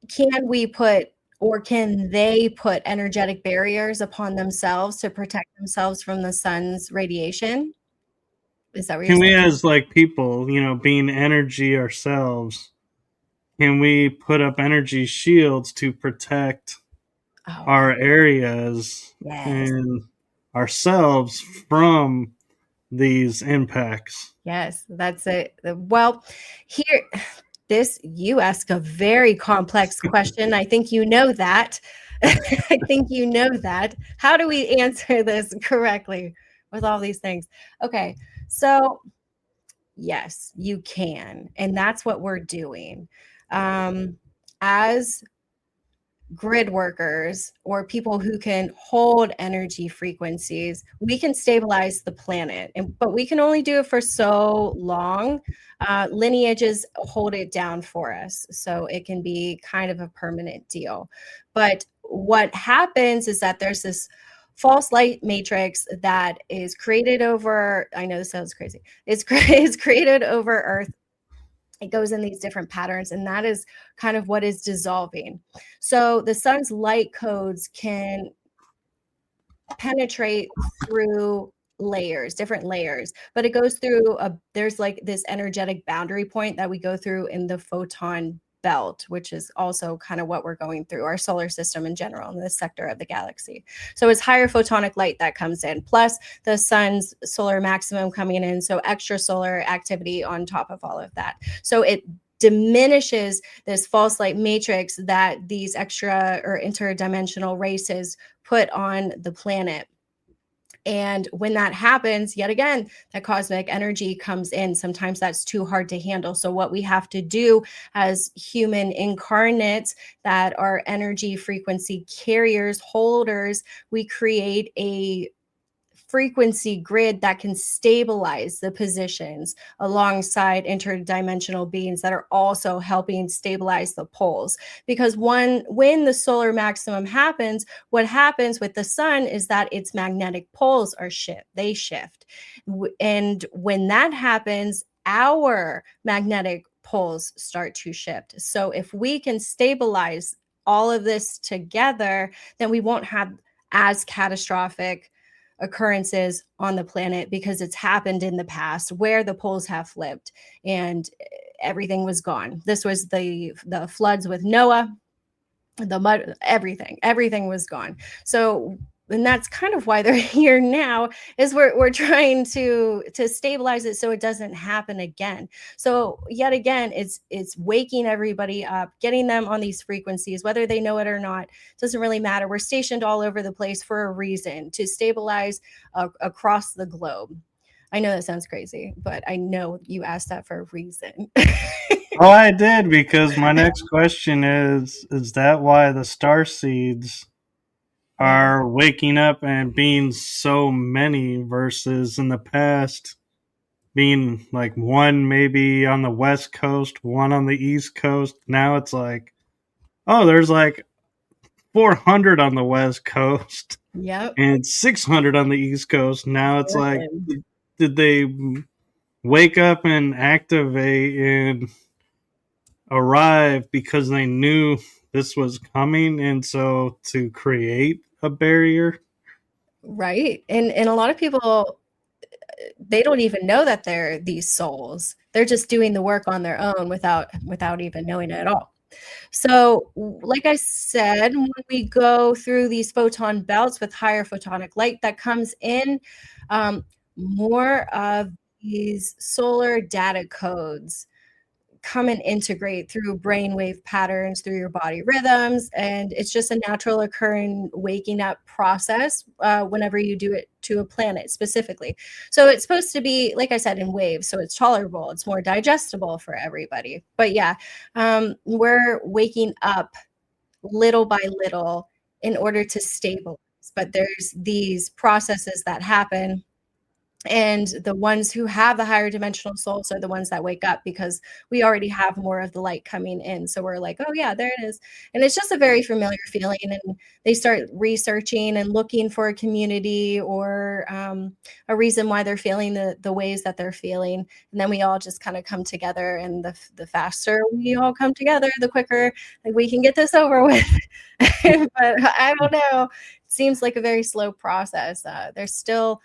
can we put or can they put energetic barriers upon themselves to protect themselves from the sun's radiation? Is that what you're Can we, saying? as like people, being energy ourselves, can we put up energy shields to protect Oh, our areas yes. and ourselves from these impacts? Yes, that's it. Well, here, you ask a very complex question. I think you know that. I think you know that. How do we answer this correctly with all these things? Okay, so yes, you can. And that's what we're doing. As grid workers or people who can hold energy frequencies, we can stabilize the planet, but we can only do it for so long. Lineages hold it down for us, so it can be kind of a permanent deal. But what happens is that there's this false light matrix that is created over, I know this sounds crazy, it's created over Earth. It goes in these different patterns, and that is kind of what is dissolving. So the sun's light codes can penetrate through different layers, but it goes through there's like this energetic boundary point that we go through in the photon belt, which is also kind of what we're going through our solar system in general in this sector of the galaxy. So it's higher photonic light that comes in, plus the sun's solar maximum coming in, so extra solar activity on top of all of that. So it diminishes this false light matrix that these extra or interdimensional races put on the planet. And when that happens, yet again, that cosmic energy comes in. Sometimes that's too hard to handle. So, what we have to do as human incarnates that are energy frequency carriers, holders, we create a frequency grid that can stabilize the positions alongside interdimensional beings that are also helping stabilize the poles. Because when the solar maximum happens, what happens with the sun is that its magnetic poles shift. And when that happens, our magnetic poles start to shift. So if we can stabilize all of this together, then we won't have as catastrophic occurrences on the planet, because it's happened in the past where the poles have flipped and everything was gone. This was the floods with Noah, the mud, everything was gone. So, and that's kind of why they're here now, is we're trying to stabilize it so it doesn't happen again. So yet again, it's waking everybody up, getting them on these frequencies, whether they know it or not, doesn't really matter. We're stationed all over the place for a reason, to stabilize across the globe. I know that sounds crazy, but I know you asked that for a reason. Oh, I did, because my next question is that why the star seeds Yeah. are waking up and being so many versus in the past being like one maybe on the west coast, one on the east coast? Now it's like, oh, there's like 400 on the west coast Yep. and 600 on the east coast. Now it's like, Listen. did they wake up and activate and arrive because they knew this was coming, and so to create a barrier. Right. And a lot of people, they don't even know that they're these souls. They're just doing the work on their own without even knowing it at all. So, like I said, when we go through these photon belts with higher photonic light that comes in, more of these solar data codes come and integrate through brainwave patterns, through your body rhythms, and it's just a natural occurring waking up process whenever you do it to a planet specifically. So it's supposed to be, like I said, in waves, so it's tolerable, it's more digestible for everybody. But yeah, we're waking up little by little in order to stabilize. But there's these processes that happen, and the ones who have the higher dimensional souls are the ones that wake up because we already have more of the light coming in. So we're like, oh yeah, there it is. And it's just a very familiar feeling. And they start researching and looking for a community or a reason why they're feeling the ways that they're feeling. And then we all just kind of come together. And the faster we all come together, the quicker we can get this over with. But I don't know. It seems like a very slow process. There's still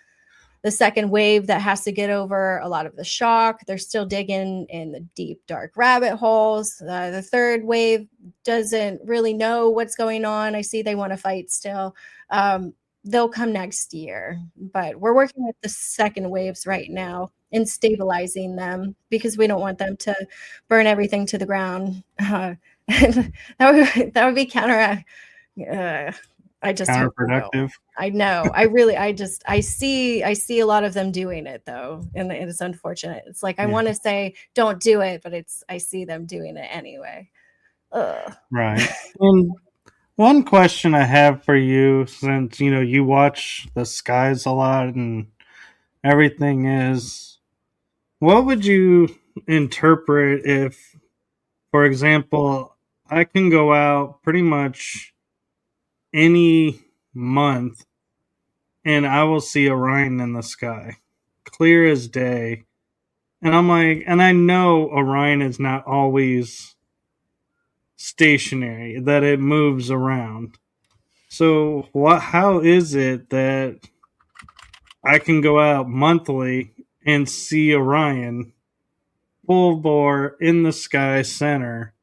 the second wave that has to get over a lot of the shock. They're still digging in the deep, dark rabbit holes. The third wave doesn't really know what's going on. I see they want to fight still. They'll come next year, but we're working with the second waves right now and stabilizing them because we don't want them to burn everything to the ground. That would be I just Counterproductive. I know. I see a lot of them doing it though, and it's unfortunate. It's like I want to say don't do it, but I see them doing it anyway. Ugh. Right. And one question I have for you, since you watch the skies a lot and everything, is what would you interpret if, for example, I can go out pretty much any month and I will see Orion in the sky, clear as day. And I'm like, and I know Orion is not always stationary, that it moves around. So how is it that I can go out monthly and see Orion full bore in the sky center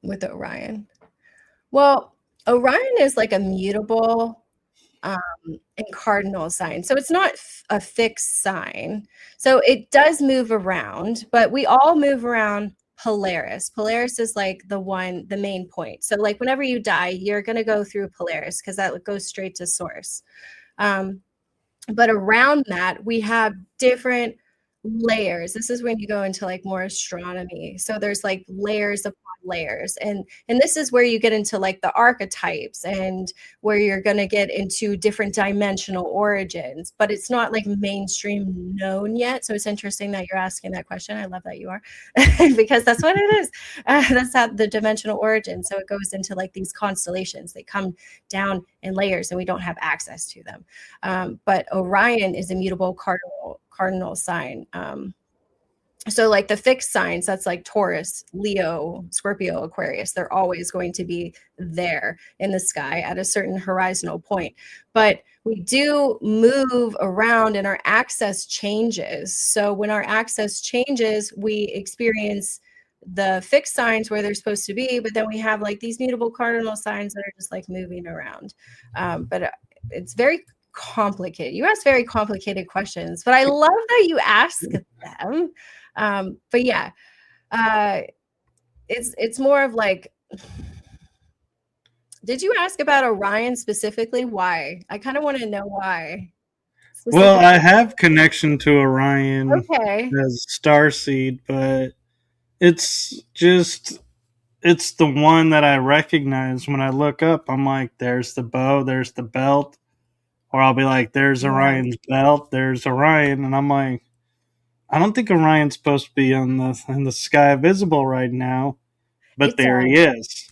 With Orion? Well, Orion is like a mutable and cardinal sign. So it's not a fixed sign. So it does move around, but we all move around Polaris. Polaris is like the main point. So like whenever you die, you're going to go through Polaris because that goes straight to source. But around that, we have different layers. This is when you go into like more astronomy. So there's like layers upon layers, and this is where you get into like the archetypes and where you're going to get into different dimensional origins, but it's not like mainstream known yet. So it's interesting that you're asking that question. I love that you are because that's what it is. That's how the dimensional origin. So it goes into like these constellations. They come down in layers and we don't have access to them. But Orion is a mutable cardinal sign. So like the fixed signs, that's like Taurus, Leo, Scorpio, Aquarius, they're always going to be there in the sky at a certain horizontal point. But we do move around and our axis changes. So when our axis changes, we experience the fixed signs where they're supposed to be, but then we have like these mutable cardinal signs that are just like moving around. But it's very complicated. You ask very complicated questions, but I love that you ask them. But yeah, it's more of like, did you ask about Orion specifically? Why? I kind of want to know why. Well, I have connection to Orion Okay. as starseed, but it's the one that I recognize when I look up. I'm like, there's the bow, there's the belt, or I'll be like, there's Orion's belt, there's Orion, and I'm like, I don't think Orion's supposed to be in the sky visible right now, but there he is.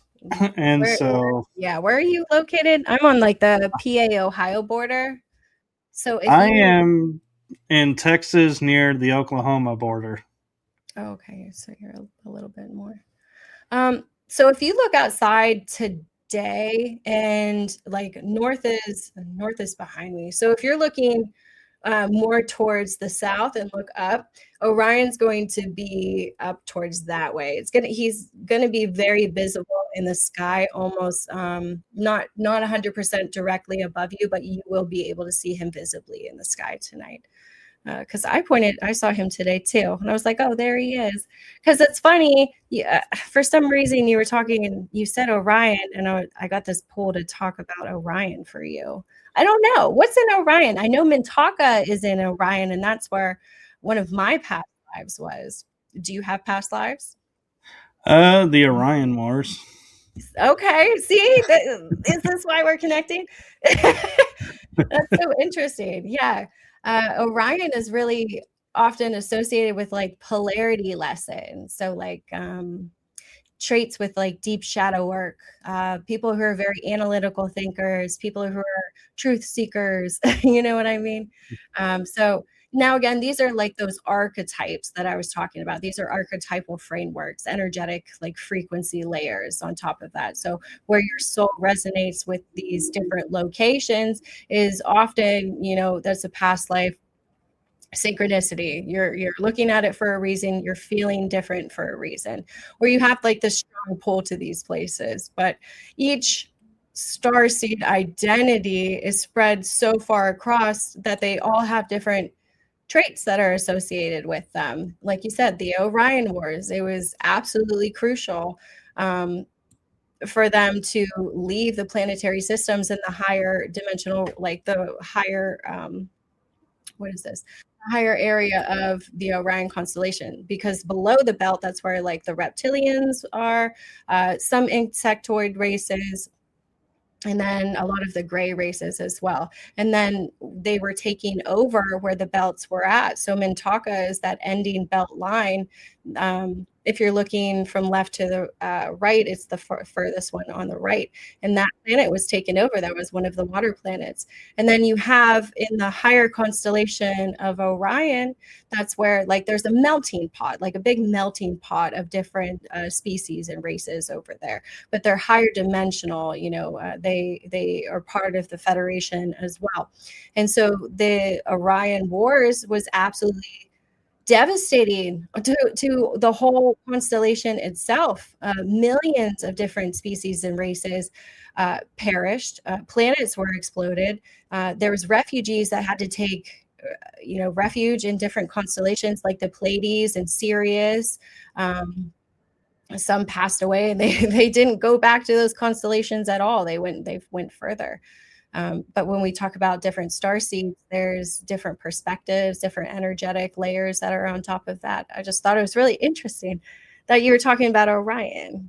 And where are you located? I'm on like the PA Ohio border. So I am in Texas near the Oklahoma border. Okay, so you're a little bit more. So if you look outside today, and like north is behind me. So if you're looking more towards the south and look up, Orion's going to be up towards that way. He's gonna be very visible in the sky, almost not 100% directly above you, but you will be able to see him visibly in the sky tonight. Because I saw him today too, and I was like, oh, there he is. Because it's funny, yeah, for some reason you were talking and you said Orion, and I got this pull to talk about Orion for you. I don't know what's in Orion. I know Mintaka is in Orion, and that's where one of my past lives was. Do you have past lives? The Orion Wars. Okay, see, is this why we're connecting? That's so interesting. Yeah. Orion is really often associated with like polarity lessons. So, like, traits with like deep shadow work, people who are very analytical thinkers, people who are truth seekers, you know what I mean? So now again, these are like those archetypes that I was talking about. These are archetypal frameworks, energetic like frequency layers on top of that. So where your soul resonates with these different locations is often, that's a past life synchronicity. You're looking at it for a reason, you're feeling different for a reason, or you have like this strong pull to these places. But each star seed identity is spread so far across that they all have different traits that are associated with them. Like you said, the Orion Wars, it was absolutely crucial for them to leave the planetary systems in the higher dimensional, like the higher what is this, higher area of the Orion constellation, because below the belt, that's where like the reptilians are, some insectoid races, and then a lot of the gray races as well. And then they were taking over where the belts were at. So Mintaka is that ending belt line. If you're looking from left to the right, it's the furthest one on the right. And that planet was taken over. That was one of the water planets. And then you have in the higher constellation of Orion, that's where like there's a melting pot, like a big melting pot of different species and races over there. But they're higher dimensional, they are part of the Federation as well. And so the Orion Wars was absolutely devastating to the whole constellation itself. Millions of different species and races perished. Planets were exploded. There was refugees that had to take refuge in different constellations like the Pleiades and Sirius. Some passed away, and they didn't go back to those constellations at all. They went further. But when we talk about different star seeds, there's different perspectives, different energetic layers that are on top of that. I just thought it was really interesting that you were talking about Orion.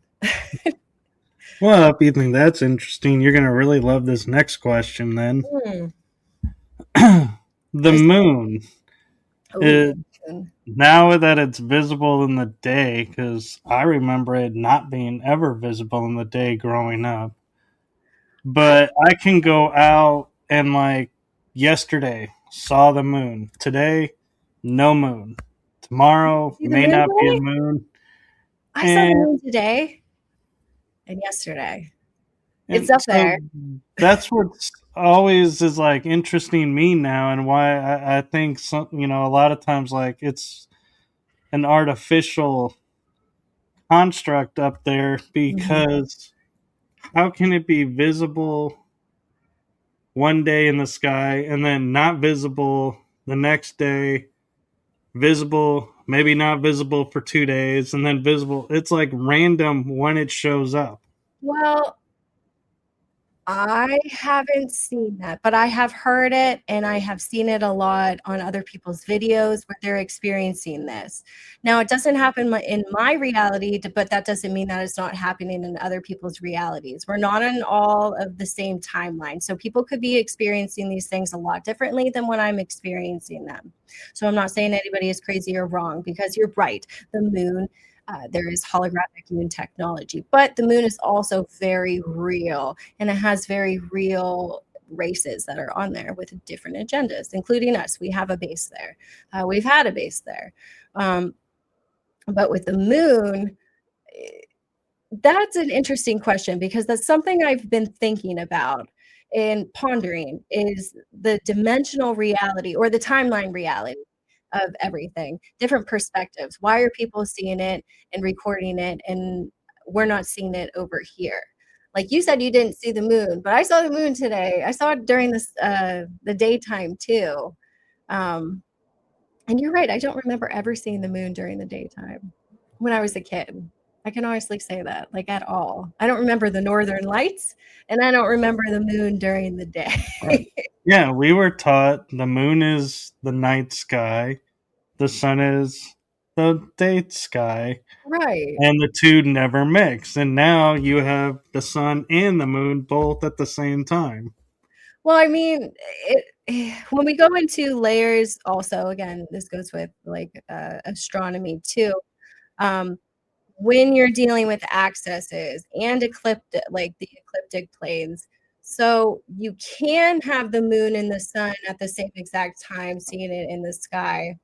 Well, if you think that's interesting, you're going to really love this next question then. The moon. Now that it's visible in the day, because I remember it not being ever visible in the day growing up. But I can go out and like yesterday saw the moon. Today, no moon. Tomorrow may not be a moon. I saw the moon today and yesterday. It's up there. That's what always is like interesting me now, and why I think a lot of times like it's an artificial construct up there, because how can it be visible one day in the sky and then not visible the next day, visible, maybe not visible for 2 days, and then visible? It's like random when it shows up. Well, I haven't seen that, but I have heard it, and I have seen it a lot on other people's videos where they're experiencing this. Now, it doesn't happen in my reality, but that doesn't mean that it's not happening in other people's realities. We're not on all of the same timeline. So people could be experiencing these things a lot differently than when I'm experiencing them. So I'm not saying anybody is crazy or wrong, because you're right. The moon, there is holographic moon technology, but the moon is also very real, and it has very real races that are on there with different agendas, including us. We have a base there. We've had a base there. But with the moon, that's an interesting question because that's something I've been thinking about and pondering is the dimensional reality or the timeline reality of everything, different perspectives. Why are people seeing it and recording it and we're not seeing it over here? Like you said, you didn't see the moon, but I saw the moon today. I saw it during the daytime too. Um, and you're right. I don't remember ever seeing the moon during the daytime when I was a kid. I can honestly say that, like at all. I don't remember the northern lights and I don't remember the moon during the day. Yeah, we were taught the moon is the night sky, the sun is the day sky, Right. and the two never mix. And now you have the sun and the moon both at the same time. Well, I mean, when we go into layers, also, again, this goes with like astronomy too. Um, when you're dealing with accesses and ecliptic, like the ecliptic planes, so you can have the moon and the sun at the same exact time, seeing it in the sky.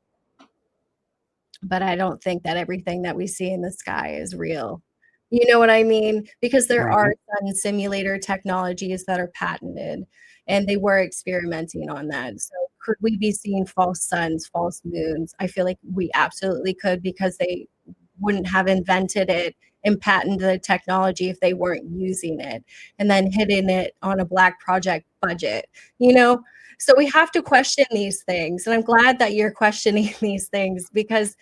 But I don't think that everything that we see in the sky is real. You know what I mean? Because there are Right. sun simulator technologies that are patented, and they were experimenting on that. So could we be seeing false suns, false moons? I feel like we absolutely could because they wouldn't have invented it and patented the technology if they weren't using it and then hitting it on a black project budget, you know? So we have to question these things. And I'm glad that you're questioning these things because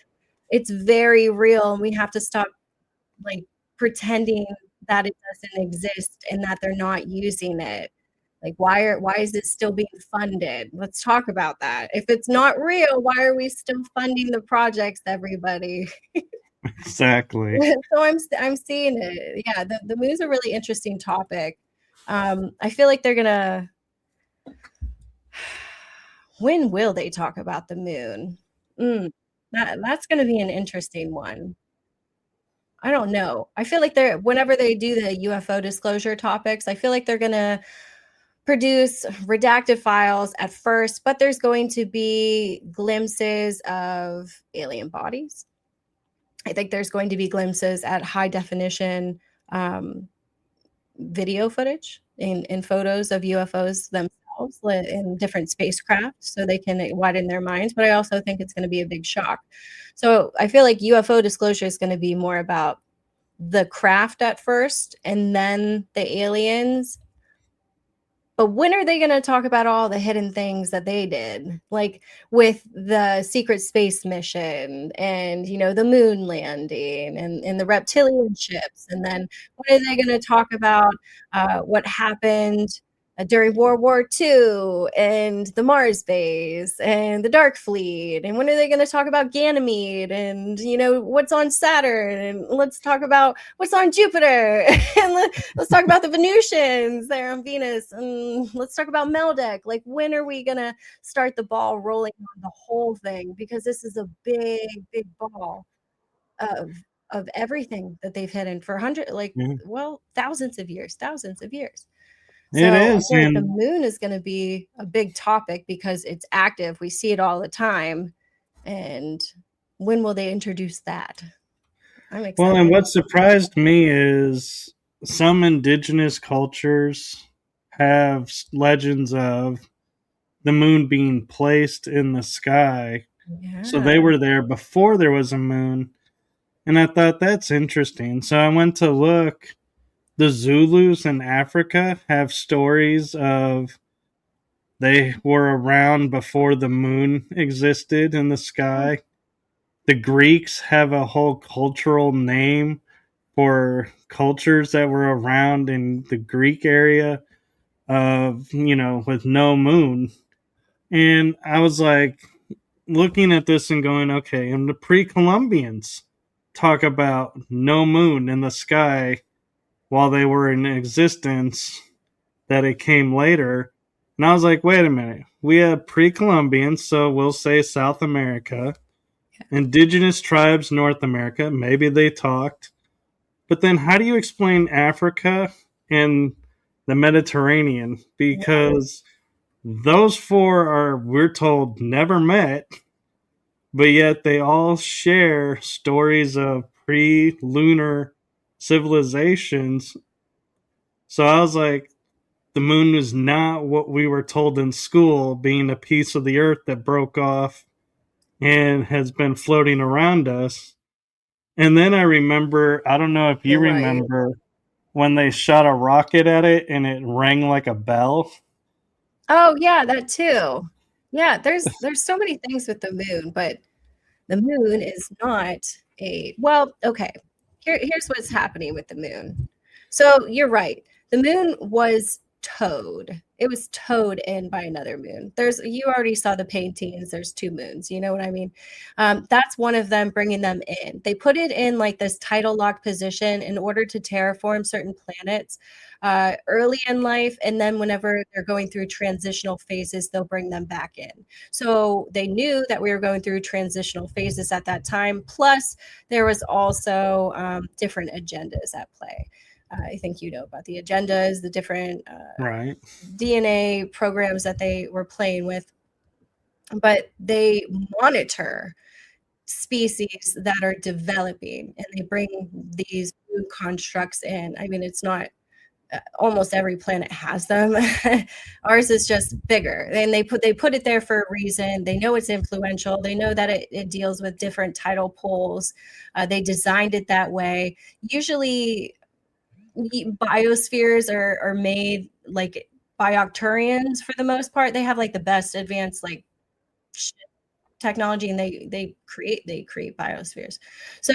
it's very real and we have to stop like pretending that it doesn't exist and that they're not using it. Like why is it still being funded? Let's talk about that. If it's not real, why are we still funding the projects, everybody? Exactly. So I'm seeing it. Yeah, the moon's a really interesting topic. I feel like they're gonna when will they talk about the moon? That's gonna be an interesting one. I don't know. I feel like they're whenever they do the UFO disclosure topics, I feel like they're gonna produce redacted files at first, but there's going to be glimpses of alien bodies. I think there's going to be glimpses at high definition um, video footage in photos of UFOs themselves in different spacecraft so they can widen their minds. But I also think it's going to be a big shock. So I feel like UFO disclosure is going to be more about the craft at first and then the aliens. But when are they going to talk about all the hidden things that they did? Like with the secret space mission and, you know, the moon landing and the reptilian ships. And then when are they going to talk about what happened during World War II and the Mars base and the Dark Fleet? And when are they going to talk about Ganymede and, you know, what's on Saturn? And let's talk about what's on Jupiter. And let's talk about the Venusians there on Venus. And let's talk about Meldeck. Like, when are we going to start the ball rolling on the whole thing? Because this is a big, big ball of everything that they've hidden for Yeah. thousands of years, thousands of years. It So I is. feel like the And moon is going to be a big topic because it's active. We see it all the time. And when will they introduce that? I'm well, and excited. what surprised me is some indigenous cultures have legends of the moon being placed in the sky. So Yeah. they were there before there was a moon. And I thought that's interesting. So I went to look. The Zulus in Africa have stories of they were around before the moon existed in the Oh, sky. The Greeks have a whole cultural name for cultures that were around in the Greek area of, with no moon. And I was like looking at this and going, okay, and the pre Columbians talk about no moon in the sky while they were in existence, that it came later. And I was like, wait a minute. We have pre Columbians, so we'll say South America, indigenous tribes, North America. Maybe they talked. But then how do you explain Africa and the Mediterranean? yeah. Because those four are, we're told, never met, but yet they all share stories of pre-lunar civilizations. So I was like, the moon was not what we were told in school, being a piece of the earth that broke off and has been floating around us. And then I remember, I don't know if you Right. remember, when they shot a rocket at it and it rang like a bell. Oh, yeah, that too. Yeah, there's so many things with the moon, but the moon is not a well, okay. Here's what's happening with the moon. So you're right. The moon was towed. It was towed in by another moon. You already saw the paintings. There's two moons. You know what I mean? That's one of them bringing them in. They put it in like this tidal locked position in order to terraform certain planets early in life, and then whenever they're going through transitional phases, they'll bring them back in. So they knew that we were going through transitional phases at that time. Plus, there was also different agendas at play. I think you know about the agendas, the different Right. DNA programs that they were playing with, but they monitor species that are developing and they bring these new constructs in. I mean, it's not almost every planet has them. Ours is just bigger, and they put it there for a reason. They know it's influential. They know that it deals with different tidal poles. They designed it that way. Usually, biospheres are made like by Octurians for the most part. They have like the best advanced like technology, and they create biospheres. So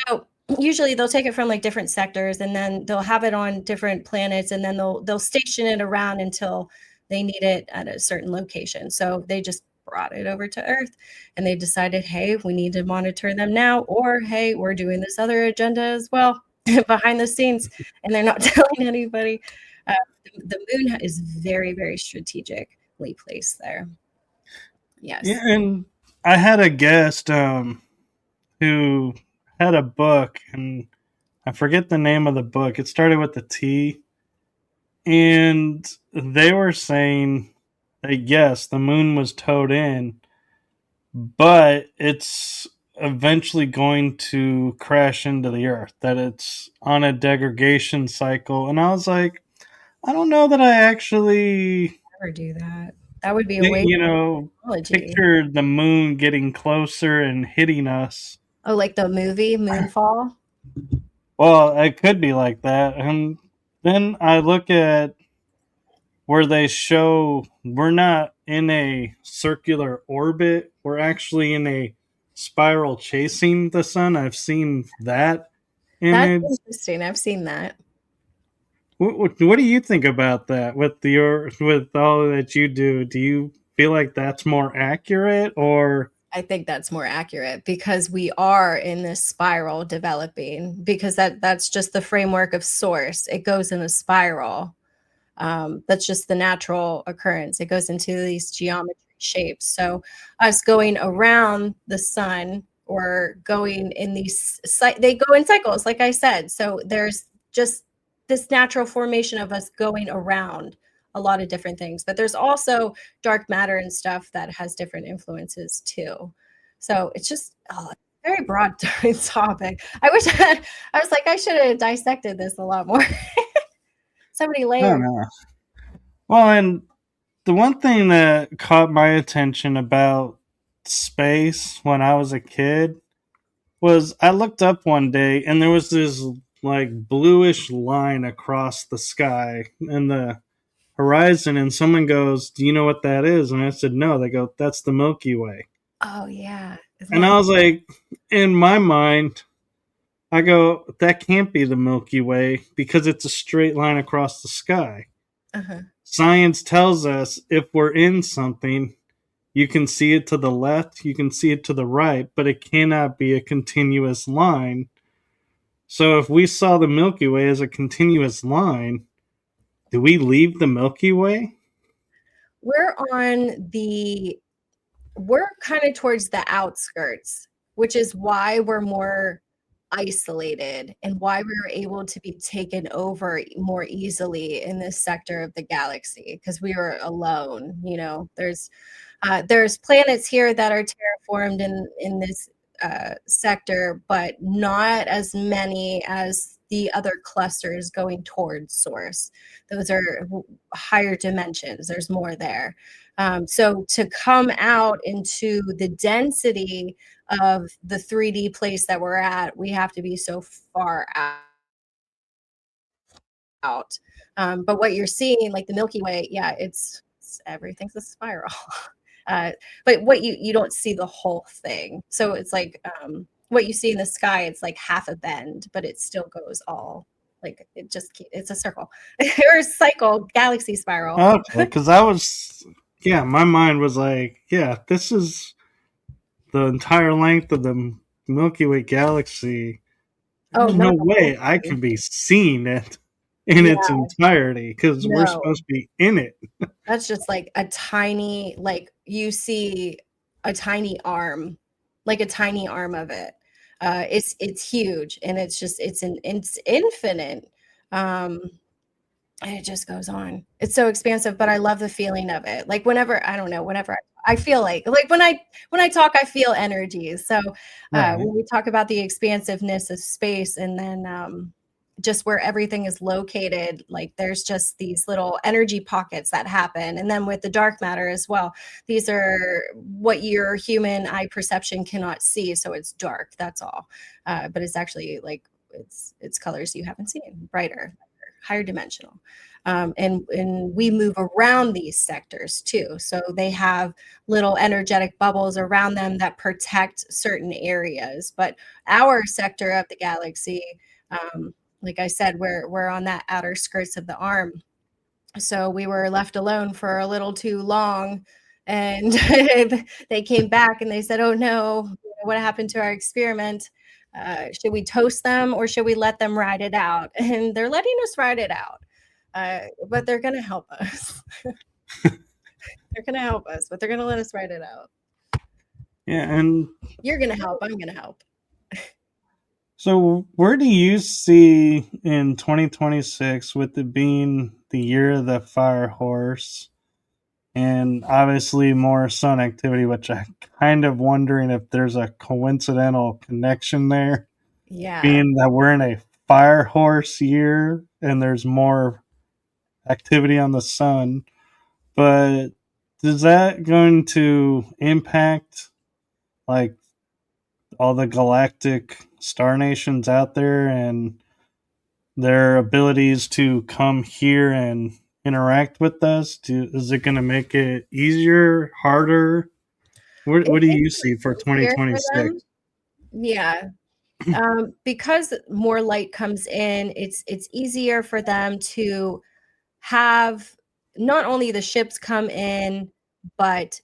usually they'll take it from like different sectors, and then they'll have it on different planets, and then they'll station it around until they need it at a certain location. So they just brought it over to Earth, and they decided, hey, we need to monitor them now, or hey, we're doing this other agenda as well behind the scenes, and they're not telling anybody. uh, the moon is very, very strategically placed there. Yeah, Yes. and I had a guest who had a book, and I forget the name of the book. It started with a T, and they were saying that yes, the moon was towed in, but it's eventually going to crash into the earth, that it's on a degradation cycle. And I was like, I don't know that I actually, Never do that. That would be a waste you of know, technology. picture the moon getting closer and hitting us. Oh, like the movie Moonfall? Well, it could be like that. And then I look at where they show we're not in a circular orbit, we're actually in a spiral chasing the sun. I've seen that That's image. interesting. I've seen that. What do you think about that with all that you do? Do you feel like that's more accurate, or I think that's more accurate because we are in this spiral developing, because that's just the framework of source. It goes in a spiral. That's just the natural occurrence. It goes into these geometry shapes. So us going around the sun or going in they go in cycles, like I said. So there's just this natural formation of us going around a lot of different things. But there's also dark matter and stuff that has different influences too. So it's just very broad topic. I was like, I should have dissected this a lot more. So many I don't layers. know. Well, and the one thing that caught my attention about space when I was a kid was I looked up one day and there was this like bluish line across the sky in the horizon, and someone goes, "Do you know what that is?" And I said, "No." They go, "That's the Milky Way." Oh yeah. Isn't And that I was like, in my mind, I go, "That can't be the Milky Way because it's a straight line across the sky." uh-huh. Science tells us if we're in something, you can see it to the left, you can see it to the right, but it cannot be a continuous line. So if we saw the Milky Way as a continuous line, do we leave the Milky Way? We're on we're kind of towards the outskirts, which is why we're more isolated and why we were able to be taken over more easily in this sector of the galaxy, because we were alone. There's planets here that are terraformed in this sector, but not as many as the other clusters going towards source. Those are higher dimensions. There's more there. So to come out into the density of the 3D place that we're at, we have to be so far out. But what you're seeing, like the Milky Way, yeah, it's everything's a spiral. But what you don't see the whole thing. So it's like what you see in the sky, it's like half a bend, but it still goes all like it's a circle or a cycle, galaxy spiral. Okay, because I was, yeah, my mind was like, yeah, this is the entire length of the Milky Way galaxy. Oh, There's no not the whole way I thing. can be seeing it in its Yeah, entirety because we're no. supposed to be in it. That's just like a tiny, like you see a tiny arm, like a tiny arm of it. It's huge and it's infinite. Um, and it just goes on. It's so expansive, but I love the feeling of it. Like whenever, I don't know, whenever I feel like when I talk, I feel energies. So Right. when we talk about the expansiveness of space and then just where everything is located, like there's just these little energy pockets that happen. And then with the dark matter as well, these are what your human eye perception cannot see. So it's dark, that's all. But it's actually like it's colors you haven't seen, brighter, higher dimensional. And we move around these sectors too. So they have little energetic bubbles around them that protect certain areas. But our sector of the galaxy, like I said, we're on that outer skirts of the arm. So we were left alone for a little too long. And they came back and they said, oh no, what happened to our experiment? Should we toast them or should we let them ride it out? And they're letting us ride it out. But they're going to help us. They're going to help us, but they're going to let us ride it out. Yeah, and You're going to help. I'm going to help. so where do you see in 2026, with it being the year of the fire horse and obviously more sun activity, which I'm kind of wondering if there's a coincidental connection there, Yeah. being that we're in a fire horse year and there's more activity on the sun. But is that going to impact like all the galactic star nations out there and their abilities to come here and interact with us? Is it going to make it easier, harder? It What do you makes see for it easier for 2026? them. Yeah. Because more light comes in, it's easier for them to have not only the ships come in, but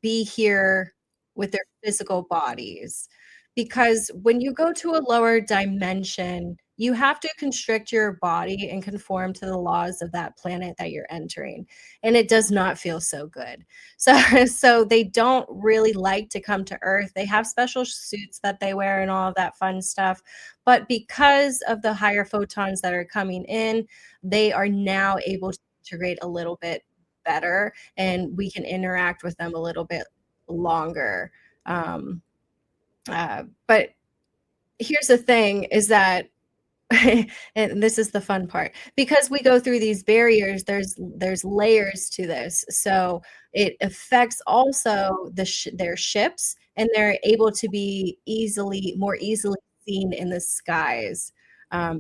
be here with their physical bodies. Because when you go to a lower dimension, you have to constrict your body and conform to the laws of that planet that you're entering. And it does not feel so good. So they don't really like to come to Earth. They have special suits that they wear and all of that fun stuff. But because of the higher photons that are coming in, they are now able to integrate a little bit better and we can interact with them a little bit longer. But here's the thing is that and this is the fun part, because we go through these barriers, there's layers to this, so it affects also their ships, and they're able to be more easily seen in the skies,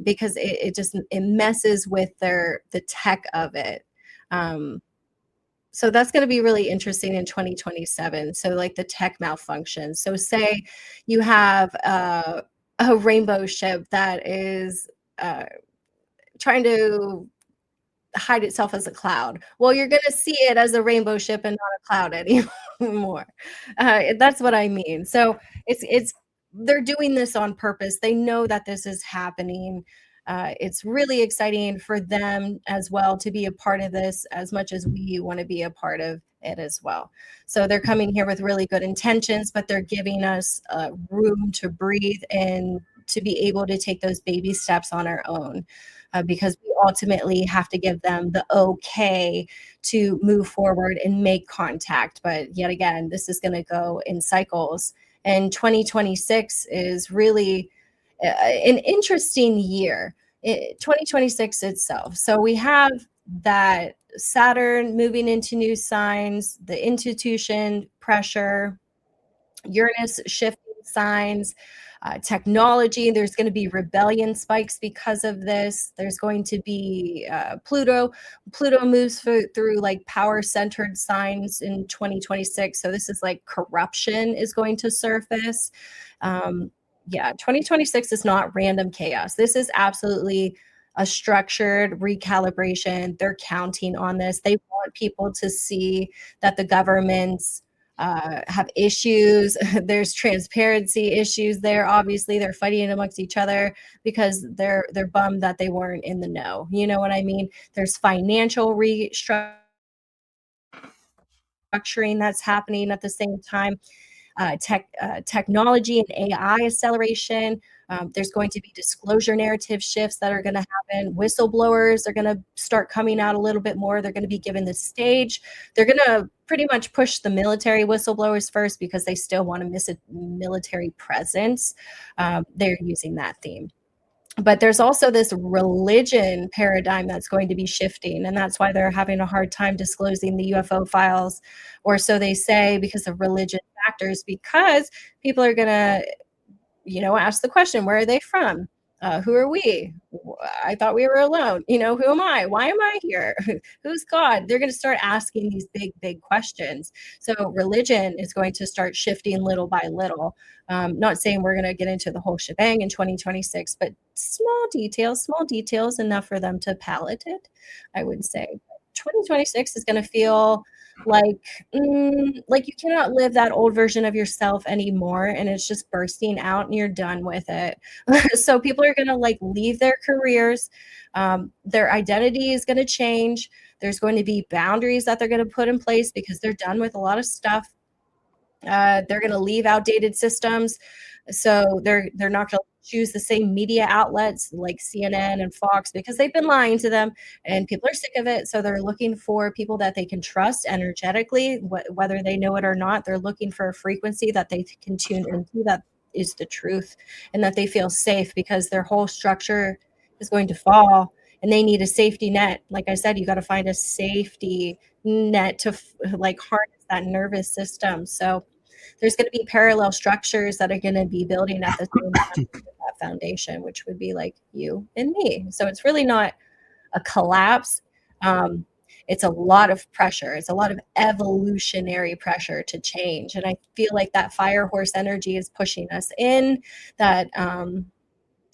because it messes with the tech of it. um, so that's going to be really interesting in 2027. So like the tech malfunction. So say you have a rainbow ship that is trying to hide itself as a cloud. Well, you're going to see it as a rainbow ship and not a cloud anymore. That's what I mean. So it's they're doing this on purpose. They know that this is happening. It's really exciting for them as well to be a part of this as much as we want to be a part of it as well. So they're coming here with really good intentions, but they're giving us room to breathe and to be able to take those baby steps on our own. Because we ultimately have to give them the okay to move forward and make contact. But yet again, this is going to go in cycles. And 2026 is really an interesting year. 2026 itself. So we have that Saturn moving into new signs, the institution pressure, Uranus shifting signs, technology. There's going to be rebellion spikes because of this. There's going to be Pluto. Pluto moves through like power centered signs in 2026. So this is like corruption is going to surface. Yeah, 2026 is not random chaos. This is absolutely a structured recalibration. They're counting on this. They want people to see that the government's have issues. There's transparency issues there. Obviously, they're fighting amongst each other because they're bummed that they weren't in the know. You know what I mean? There's financial restructuring that's happening at the same time. Technology and AI acceleration. There's going to be disclosure narrative shifts that are going to happen. Whistleblowers are going to start coming out a little bit more. They're going to be given the stage. They're going to pretty much push the military whistleblowers first because they still want to miss a military presence. They're using that theme. But there's also this religion paradigm that's going to be shifting, and that's why they're having a hard time disclosing the UFO files, or so they say, because of religion factors, because people are going to, ask the question, where are they from? Who are we? I thought we were alone. Who am I? Why am I here? Who's God? They're going to start asking these big, big questions. So religion is going to start shifting little by little. Not saying we're going to get into the whole shebang in 2026, but small details enough for them to palate it, I would say. 2026 is going to feel like like you cannot live that old version of yourself anymore, and it's just bursting out and you're done with it. So people are going to like leave their careers. Their identity is going to change. There's going to be boundaries that they're going to put in place because they're done with a lot of stuff. They're going to leave outdated systems. So they're not going to choose the same media outlets like CNN and Fox because they've been lying to them, and people are sick of it. So they're looking for people that they can trust energetically, whether they know it or not. They're looking for a frequency that they can tune into that is the truth, and that they feel safe, because their whole structure is going to fall and they need a safety net. Like I said, you got to find a safety net to like harness that nervous system. So there's going to be parallel structures that are going to be building at the same time with that foundation, which would be like you and me. So it's really not a collapse. It's a lot of pressure. It's a lot of evolutionary pressure to change. And I feel like that fire horse energy is pushing us in, that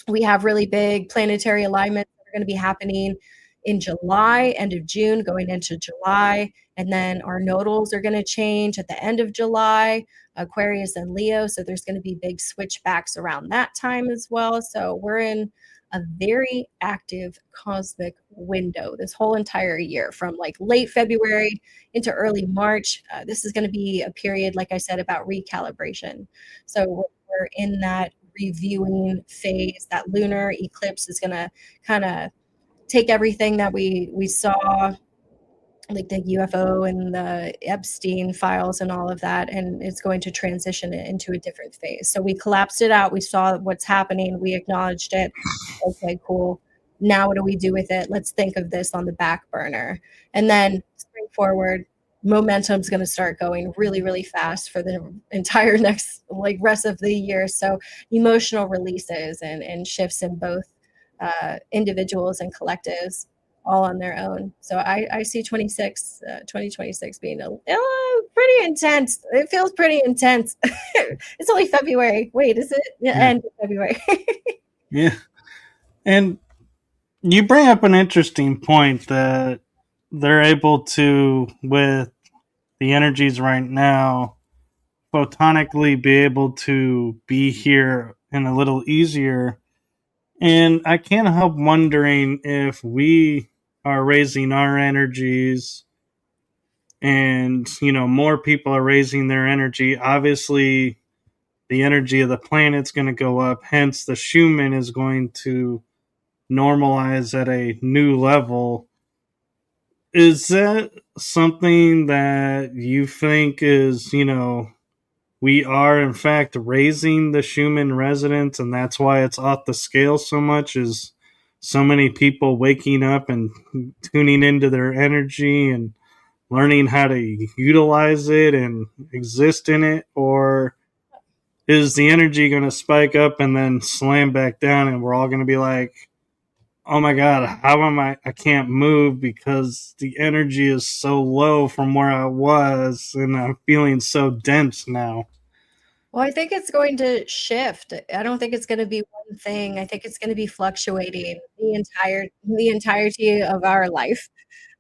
we have really big planetary alignments that are going to be happening in July, end of June, going into July. And then our nodals are going to change at the end of July, Aquarius and Leo. So there's going to be big switchbacks around that time as well. So we're in a very active cosmic window this whole entire year, from like late February into early March. This is going to be a period, like I said, about recalibration. So we're in that reviewing phase. That lunar eclipse is going to kind of take everything that we saw, like the UFO and the Epstein files and all of that, and it's going to transition it into a different phase. So we collapsed it out. We saw what's happening. We acknowledged it. Okay, cool. Now what do we do with it? Let's think of this on the back burner. And then spring forward, momentum's going to start going really, really fast for the entire next like rest of the year. So emotional releases and shifts in both individuals and collectives all on their own. So I see 2026 being pretty intense. It feels pretty intense. It's only February. Wait, is it the end of February? Yeah. And you bring up an interesting point that they're able to, with the energies right now, photonically be able to be here and a little easier. And I can't help wondering if we are raising our energies and, more people are raising their energy. Obviously, the energy of the planet's going to go up. Hence, the Schumann is going to normalize at a new level. Is that something that you think is, we are in fact raising the Schumann resonance, and that's why it's off the scale so much. Is so many people waking up and tuning into their energy and learning how to utilize it and exist in it, or is the energy going to spike up and then slam back down, and we're all going to be like, oh my god, how am I can't move because the energy is so low from where I was and I'm feeling so dense now. Well, I think it's going to shift. I don't think it's going to be one thing. I think it's going to be fluctuating the entirety of our life,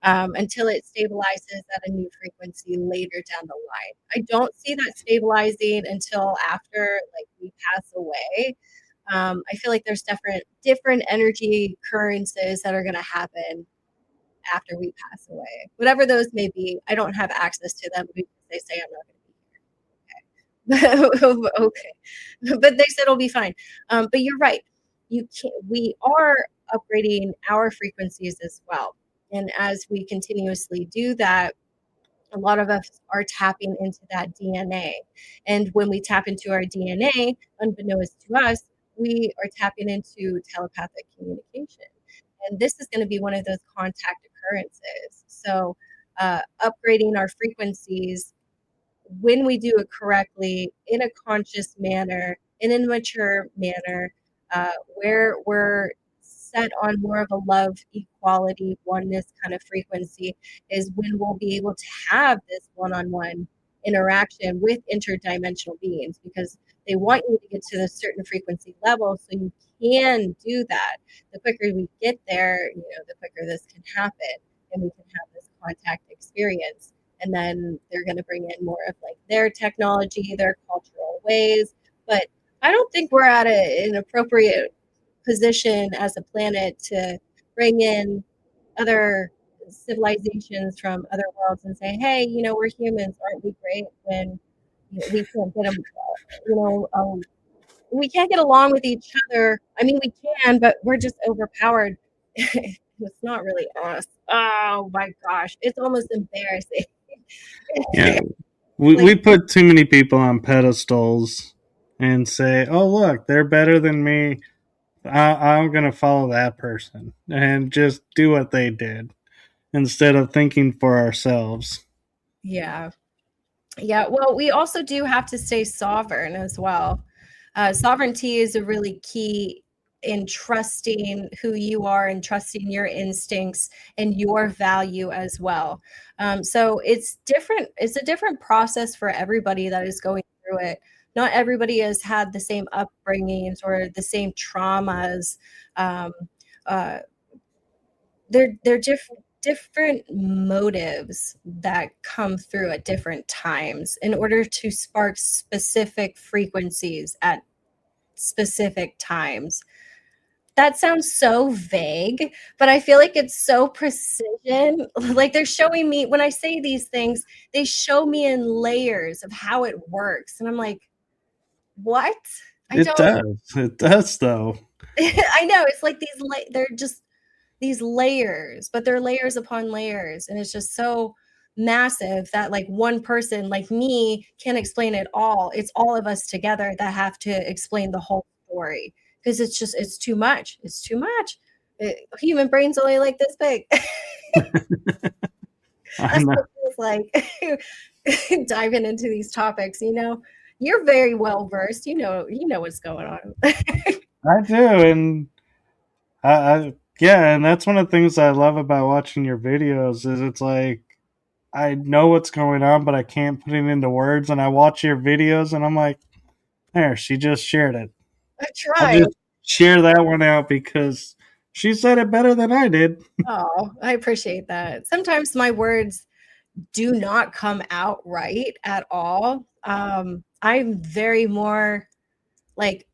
until it stabilizes at a new frequency later down the line. I don't see that stabilizing until after like we pass away. I feel like there's different energy currencies that are going to happen after we pass away. Whatever those may be, I don't have access to them because they say I'm not going to okay, but they said it'll be fine. But you're right. You can We are upgrading our frequencies as well, and as we continuously do that, a lot of us are tapping into that DNA. And when we tap into our DNA, unbeknownst to us, we are tapping into telepathic communication. And this is going to be one of those contact occurrences. So, upgrading our frequencies when we do it correctly in a conscious manner, in a mature manner, where we're set on more of a love, equality, oneness kind of frequency, is when we'll be able to have this one on one interaction with interdimensional beings because they want you to get to a certain frequency level so you can do that. The quicker we get there, the quicker this can happen and we can have this contact experience, and then they're going to bring in more of like their technology, their cultural ways. But I don't think we're at an appropriate position as a planet to bring in other civilizations from other worlds and say, hey, we're humans, aren't we great? When we can't get them, you know, we can't get along with each other. I mean, we can, but we're just overpowered. It's not really us. Oh my gosh, it's almost embarrassing. Yeah. We, Like, we put too many people on pedestals and say, oh, look, they're better than me. I'm going to follow that person and just do what they did instead of thinking for ourselves. yeah. Yeah. Well, we also do have to stay sovereign as well. Sovereignty is a really key in trusting who you are and trusting your instincts and your value as well. So it's different. It's a different process for everybody that is going through it. Not everybody has had the same upbringings or the same traumas. Um, uh, they're different motives that come through at different times in order to spark specific frequencies at specific times. That sounds so vague, but I feel like it's so precision. Like they're showing me when I say these things, they show me in layers of how it works. And I'm like, what? I It don't does. It does, though. I know it's like they're just these layers, but they're layers upon layers. And it's just so massive that like one person like me can't explain it all. It's all of us together that have to explain the whole story because it's too much. It's too much. Human brain's only like this big. I That's know. what it feels like diving into these topics. You're very well versed. You know what's going on. I do. And yeah, and that's one of the things I love about watching your videos is it's like I know what's going on, but I can't put it into words. And I watch your videos, and I'm like, there, she just shared it. I I'll try. just share that one out because she said it better than I did. Oh, I appreciate that. Sometimes my words do not come out right at all. I'm very more like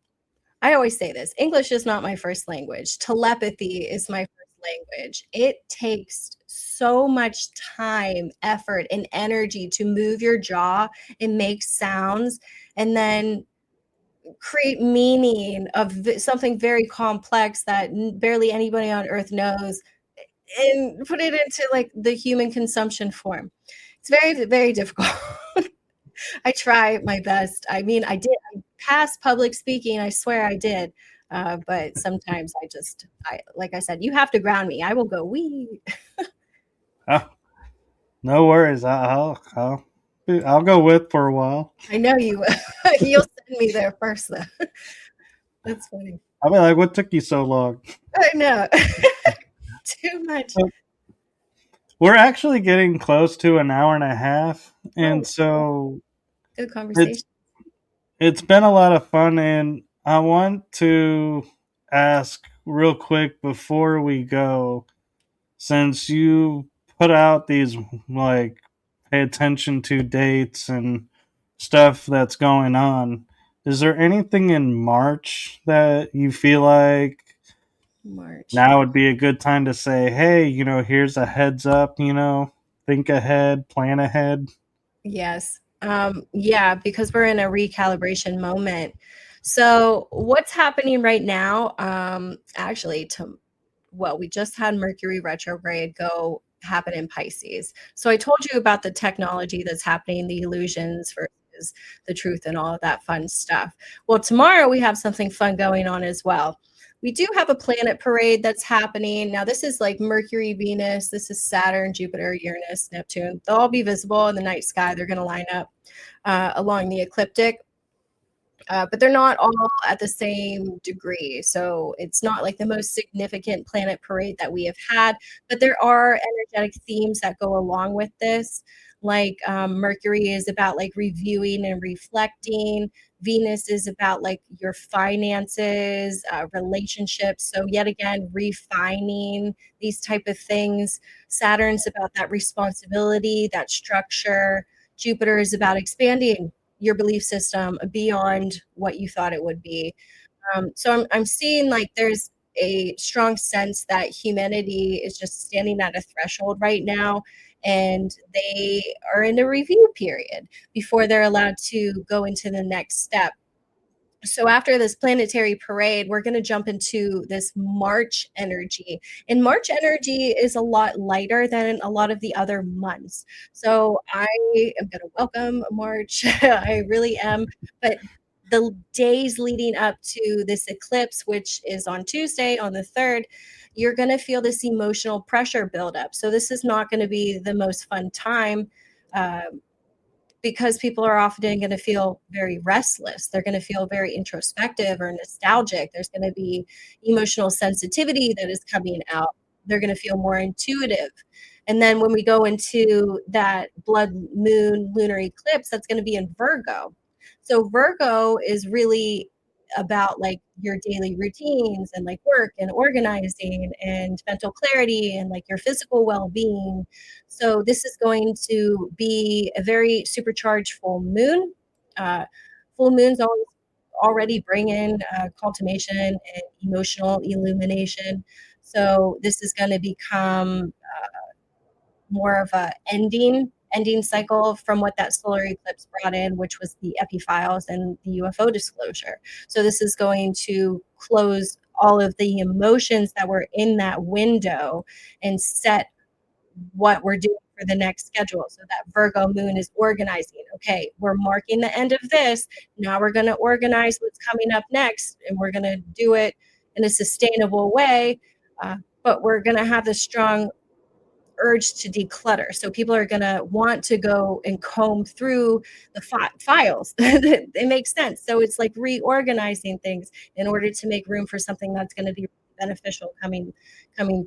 I always say this, English is not my first language. Telepathy is my first language. It takes so much time, effort, and energy to move your jaw and make sounds and then create meaning of something very complex that barely anybody on earth knows and put it into like the human consumption form. It's very, very difficult. I try my best. I mean, I passed public speaking. I swear I did. But sometimes like I said, you have to ground me. I will go, wee. Oh, no worries. I'll go with for a while. I know you, you'll send me there first though. That's funny. I'll be like, what took you so long? I know. Too much. So we're actually getting close to an hour and a half, and Oh, so good it's conversation. it's been a lot of fun. And I want to ask real quick before we go, since you put out these like pay attention to dates and stuff that's going on, is there anything in March that you feel like March. now would be a good time to say, hey, here's a heads up, think ahead, plan ahead? Yes. Yeah, because we're in a recalibration moment. So what's happening right now? Actually, we just had Mercury retrograde go happen in Pisces. So I told you about the technology that's happening, the illusions versus the truth and all of that fun stuff. Well, tomorrow we have something fun going on as well. We do have a planet parade that's happening. Now, this is like Mercury, Venus, this is Saturn, Jupiter, Uranus, Neptune. They'll all be visible in the night sky. They're going to line up along the ecliptic. But they're not all at the same degree. So it's not like the most significant planet parade that we have had, but there are energetic themes that go along with this. Like Mercury is about like reviewing and reflecting. Venus is about like your finances, relationships. So yet again, refining these type of things. Saturn's about that responsibility, that structure. Jupiter is about expanding your belief system beyond what you thought it would be. So I'm seeing like there's a strong sense that humanity is just standing at a threshold right now, and they are in a review period before they're allowed to go into the next step. So after this planetary parade, we're going to jump into this March energy. And March energy is a lot lighter than a lot of the other months. So I am going to welcome March. I really am. But the days leading up to this eclipse, which is on Tuesday, on the 3rd, you're going to feel this emotional pressure build up. So this is not going to be the most fun time. Because people are often going to feel very restless. They're going to feel very introspective or nostalgic. There's going to be emotional sensitivity that is coming out. They're going to feel more intuitive. And then when we go into that blood moon lunar eclipse, that's going to be in Virgo. So Virgo is really about like your daily routines and like work and organizing and mental clarity and like your physical well-being. So this is going to be a very supercharged full moon. Full moons already bring in cultivation and emotional illumination. So this is going to become more of a ending cycle from what that solar eclipse brought in, which was the epiphiles and the UFO disclosure. So this is going to close all of the emotions that were in that window and set what we're doing for the next schedule. So that Virgo moon is organizing. Okay, we're marking the end of this. Now we're going to organize what's coming up next, and we're going to do it in a sustainable way. But we're going to have this strong urge to declutter. So people are going to want to go and comb through the files. It makes sense. So it's like reorganizing things in order to make room for something that's going to be beneficial coming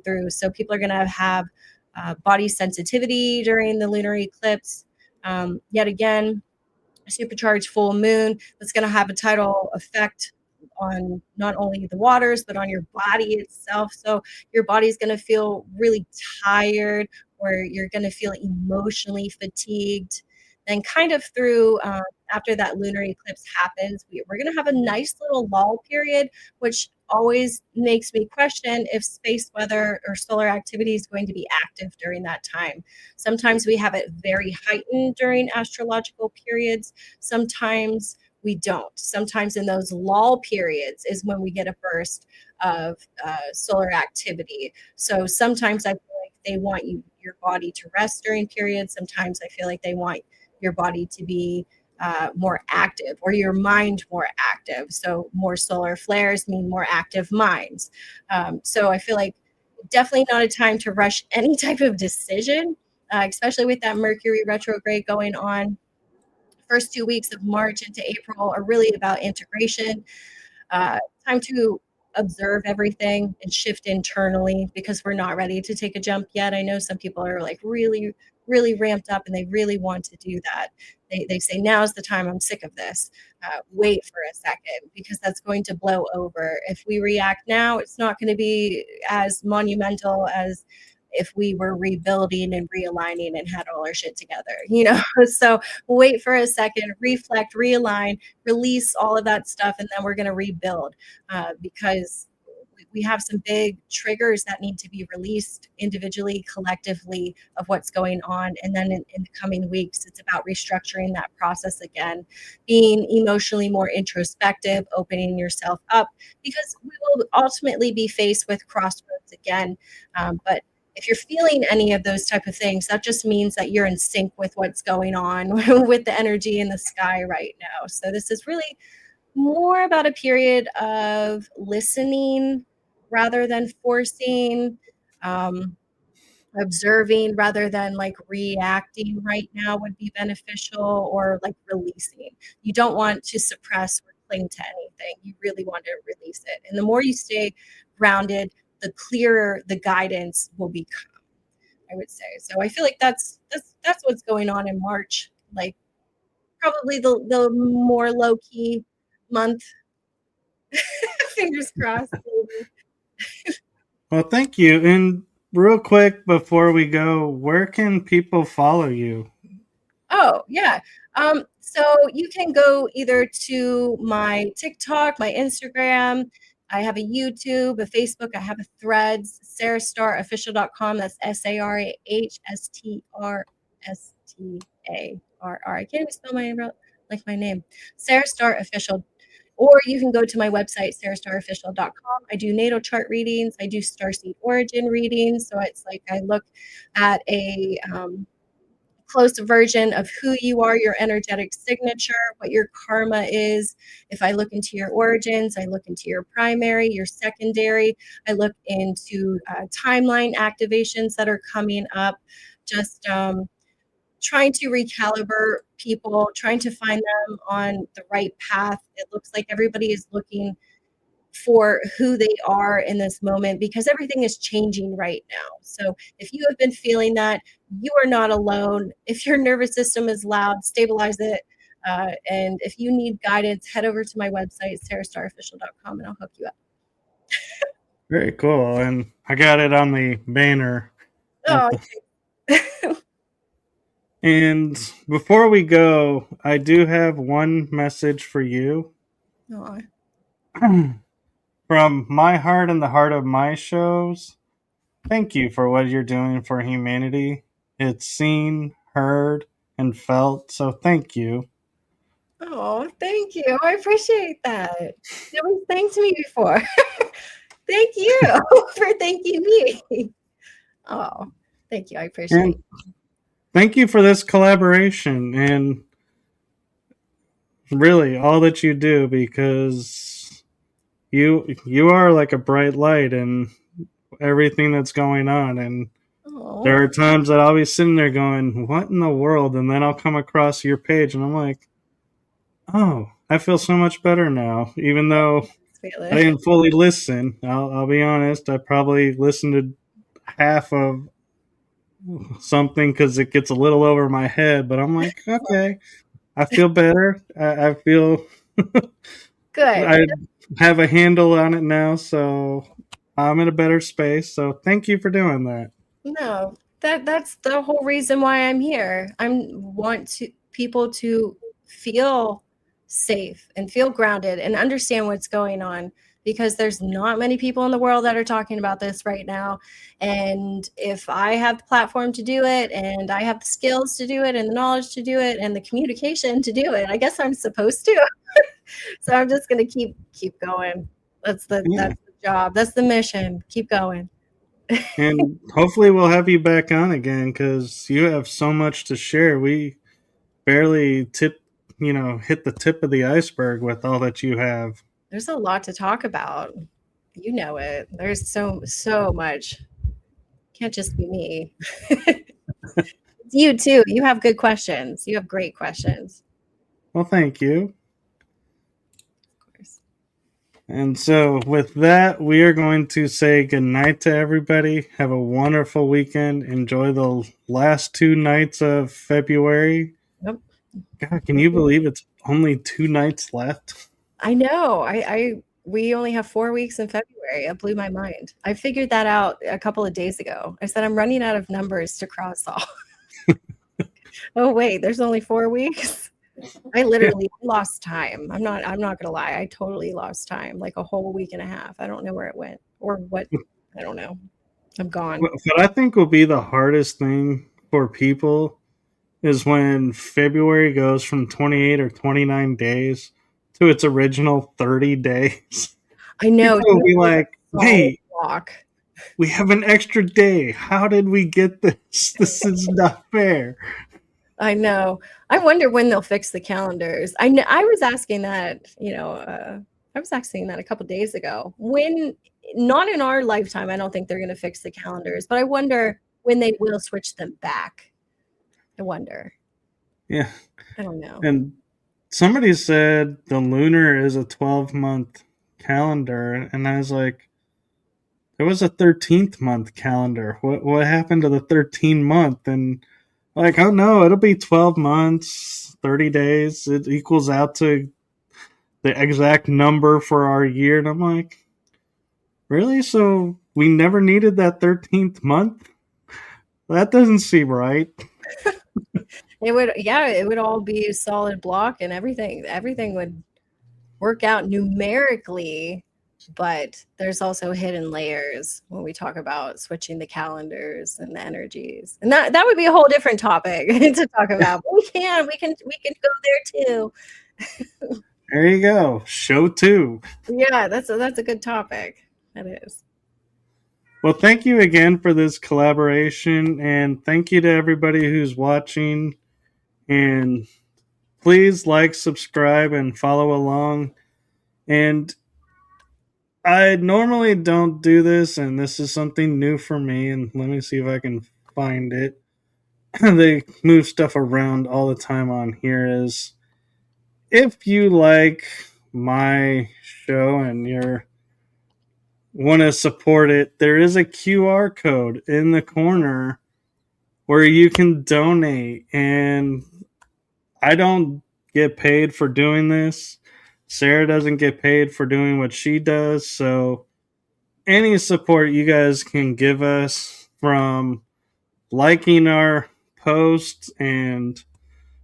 through. So people are going to have body sensitivity during the lunar eclipse. Yet again, supercharged full moon that's going to have a tidal effect on not only the waters but on your body itself. So your body's going to feel really tired, or you're going to feel emotionally fatigued. Then kind of through after that lunar eclipse happens, we're going to have a nice little lull period, which always makes me question if space weather or solar activity is going to be active during that time. Sometimes we have it very heightened during astrological periods. Sometimes we don't. Sometimes in those lull periods is when we get a burst of solar activity. So sometimes I feel like they want your body to rest during periods. Sometimes I feel like they want your body to be more active, or your mind more active. So more solar flares mean more active minds. So I feel like definitely not a time to rush any type of decision, especially with that Mercury retrograde going on. First 2 weeks of March into April are really about integration, uh, time to observe everything and shift internally, because we're not ready to take a jump yet. I know some people are like really, really ramped up and they really want to do that. They say, now's the time, I'm sick of this. Wait for a second, because that's going to blow over. If we react now, it's not going to be as monumental as if we were rebuilding and realigning and had all our shit together, you know? So wait for a second, reflect, realign, release all of that stuff, and then we're going to rebuild, because we have some big triggers that need to be released individually, collectively, of what's going on. And then in the coming weeks, it's about restructuring that process again, being emotionally more introspective, opening yourself up, because we will ultimately be faced with crossroads again. But if you're feeling any of those type of things, that just means that you're in sync with what's going on with the energy in the sky right now. So this is really more about a period of listening rather than forcing, um, observing rather than like reacting right now would be beneficial, or like releasing. You don't want to suppress or cling to anything. You really want to release it. And the more you stay grounded, the clearer the guidance will become, I would say. So I feel like that's what's going on in March. Like probably the more low key month. Fingers crossed. Maybe. Well, thank you. And real quick before we go, where can people follow you? Oh, yeah. So you can go either to my TikTok, my Instagram. I have a YouTube, a Facebook. I have a Threads, sarahstarofficial.com. That's SarahStarStarr. I can't even spell my name. Sarah Starr Official. Or you can go to my website, sarahstarofficial.com. I do natal chart readings. I do starseed origin readings. So it's like I look at a close version of who you are, your energetic signature, what your karma is. If I look into your origins, I look into your primary, your secondary. I look into timeline activations that are coming up. Just trying to recalibrate people, trying to find them on the right path. It looks like everybody is looking for who they are in this moment, because everything is changing right now. So if you have been feeling that, you are not alone. If your nervous system is loud, stabilize it. And if you need guidance, head over to my website, sarahstarofficial.com, and I'll hook you up. Very cool. And I got it on the banner. Oh, And before we go, I do have one message for you. oh. From my heart and the heart of my shows, thank you for what you're doing for humanity. It's seen, heard, and felt, so thank you. Oh, thank you. I appreciate that. Nobody's thanked me before. Thank you for thanking me. Oh, thank you. I appreciate And thank you for this collaboration and really all that you do, because you are like a bright light in everything that's going on. And it. Oh, there are times that I'll be sitting there going, what in the world? And then I'll come across your page and I'm like, oh, I feel so much better now. Even though I Taylor. didn't fully listen, I'll be honest, I probably listened to half of something because it gets a little over my head, but I'm like, okay, I feel better. I feel Good. I have a handle on it now, so I'm in a better space. So thank you for doing that. No, that's the whole reason why I'm here. I want to people to feel safe and feel grounded and understand what's going on, because there's not many people in the world that are talking about this right now. And if I have the platform to do it, and I have the skills to do it, and the knowledge to do it, and the communication to do it, I guess I'm supposed to. So I'm just gonna keep going. Yeah. That's the job. That's the mission. Keep going. And hopefully we'll have you back on again because you have so much to share. We barely hit the tip of the iceberg with all that you have. There's a lot to talk about. You know it. There's so much. Can't just be me. You too. You have good questions. You have great questions. Well, thank you. Of course. And so, with that, we are going to say goodnight to everybody. Have a wonderful weekend. Enjoy the last 2 nights of February. Yep. God, can you believe it's only 2 nights left? I know. We only have 4 weeks in February. It blew my mind. I figured that out a couple of days ago. I said I'm running out of numbers to cross off. Oh wait, there's only 4 weeks. I literally lost time. I'm not gonna lie. I totally lost time, like a whole week and a half. I don't know where it went or what. I don't know. I'm gone. What I think will be the hardest thing for people is when February goes from 28 or 29 days to its original 30 days. I know. People will be like, wait, block. we have an extra day. How did we get this? This is not fair. I know. I wonder when they'll fix the calendars. I was asking that, I was asking that a couple days ago. When, not in our lifetime, I don't think they're going to fix the calendars, but I wonder when they will switch them back. I wonder. Yeah. I don't know. And somebody said the lunar is a 12-month calendar, and I was like, there was a 13th month calendar. What happened to the 13th month? And like, oh no, it'll be 12 months, 30 days. It equals out to the exact number for our year. And I'm like, really? So we never needed that 13th month? That doesn't seem right. It would all be a solid block and everything would work out numerically, but there's also hidden layers when we talk about switching the calendars and the energies. And that would be a whole different topic to talk about. But we can go there too. There you go. Show 2. Yeah, that's a good topic. That is. Well, thank you again for this collaboration, and thank you to everybody who's watching. And please like, subscribe, and follow along. And I normally don't do this, and this is something new for me. And let me see if I can find it. They move stuff around all the time on here. Is if you like my show and you're want to support it, there is a QR code in the corner where you can donate. And I don't get paid for doing this. Sarah doesn't get paid for doing what she does. So any support you guys can give us, from liking our posts and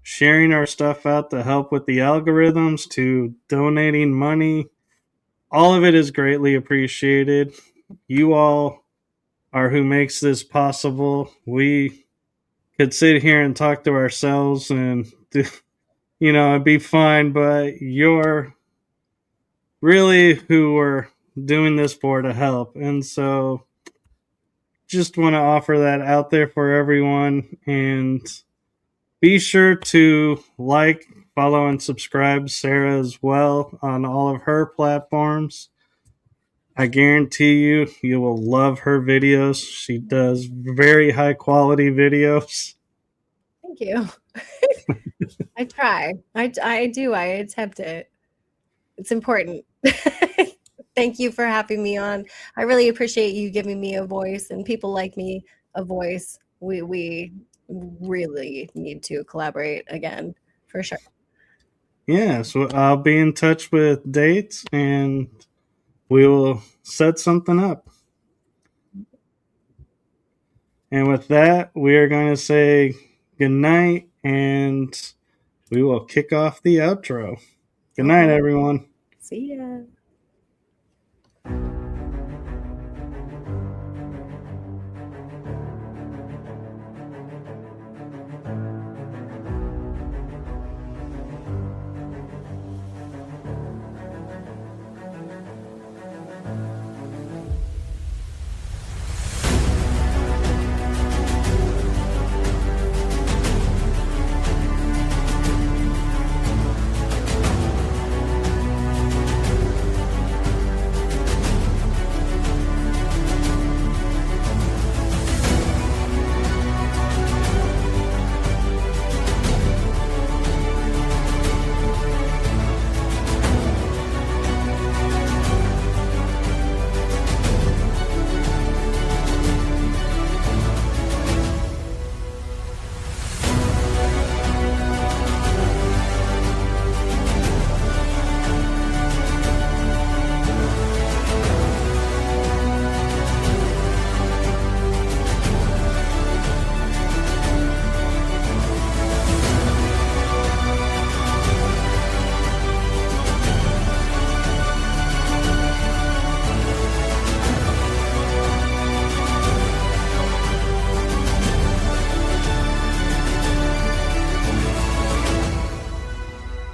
sharing our stuff out to help with the algorithms, to donating money, all of it is greatly appreciated. You all are who makes this possible. We could sit here and talk to ourselves and it'd be fine, but you're really who we're doing this for, to help. And so just want to offer that out there for everyone. And be sure to like, follow, and subscribe Sarah as well on all of her platforms. I guarantee you will love her videos. She does very high quality videos. Thank you. I try. I do. I attempt it. It's important. Thank you for having me on. I really appreciate you giving me a voice, and people like me a voice. We really need to collaborate again, for sure. Yeah, so I'll be in touch with dates, and we will set something up. And with that, we are going to say good night, and we will kick off the outro. Good night, everyone. See ya.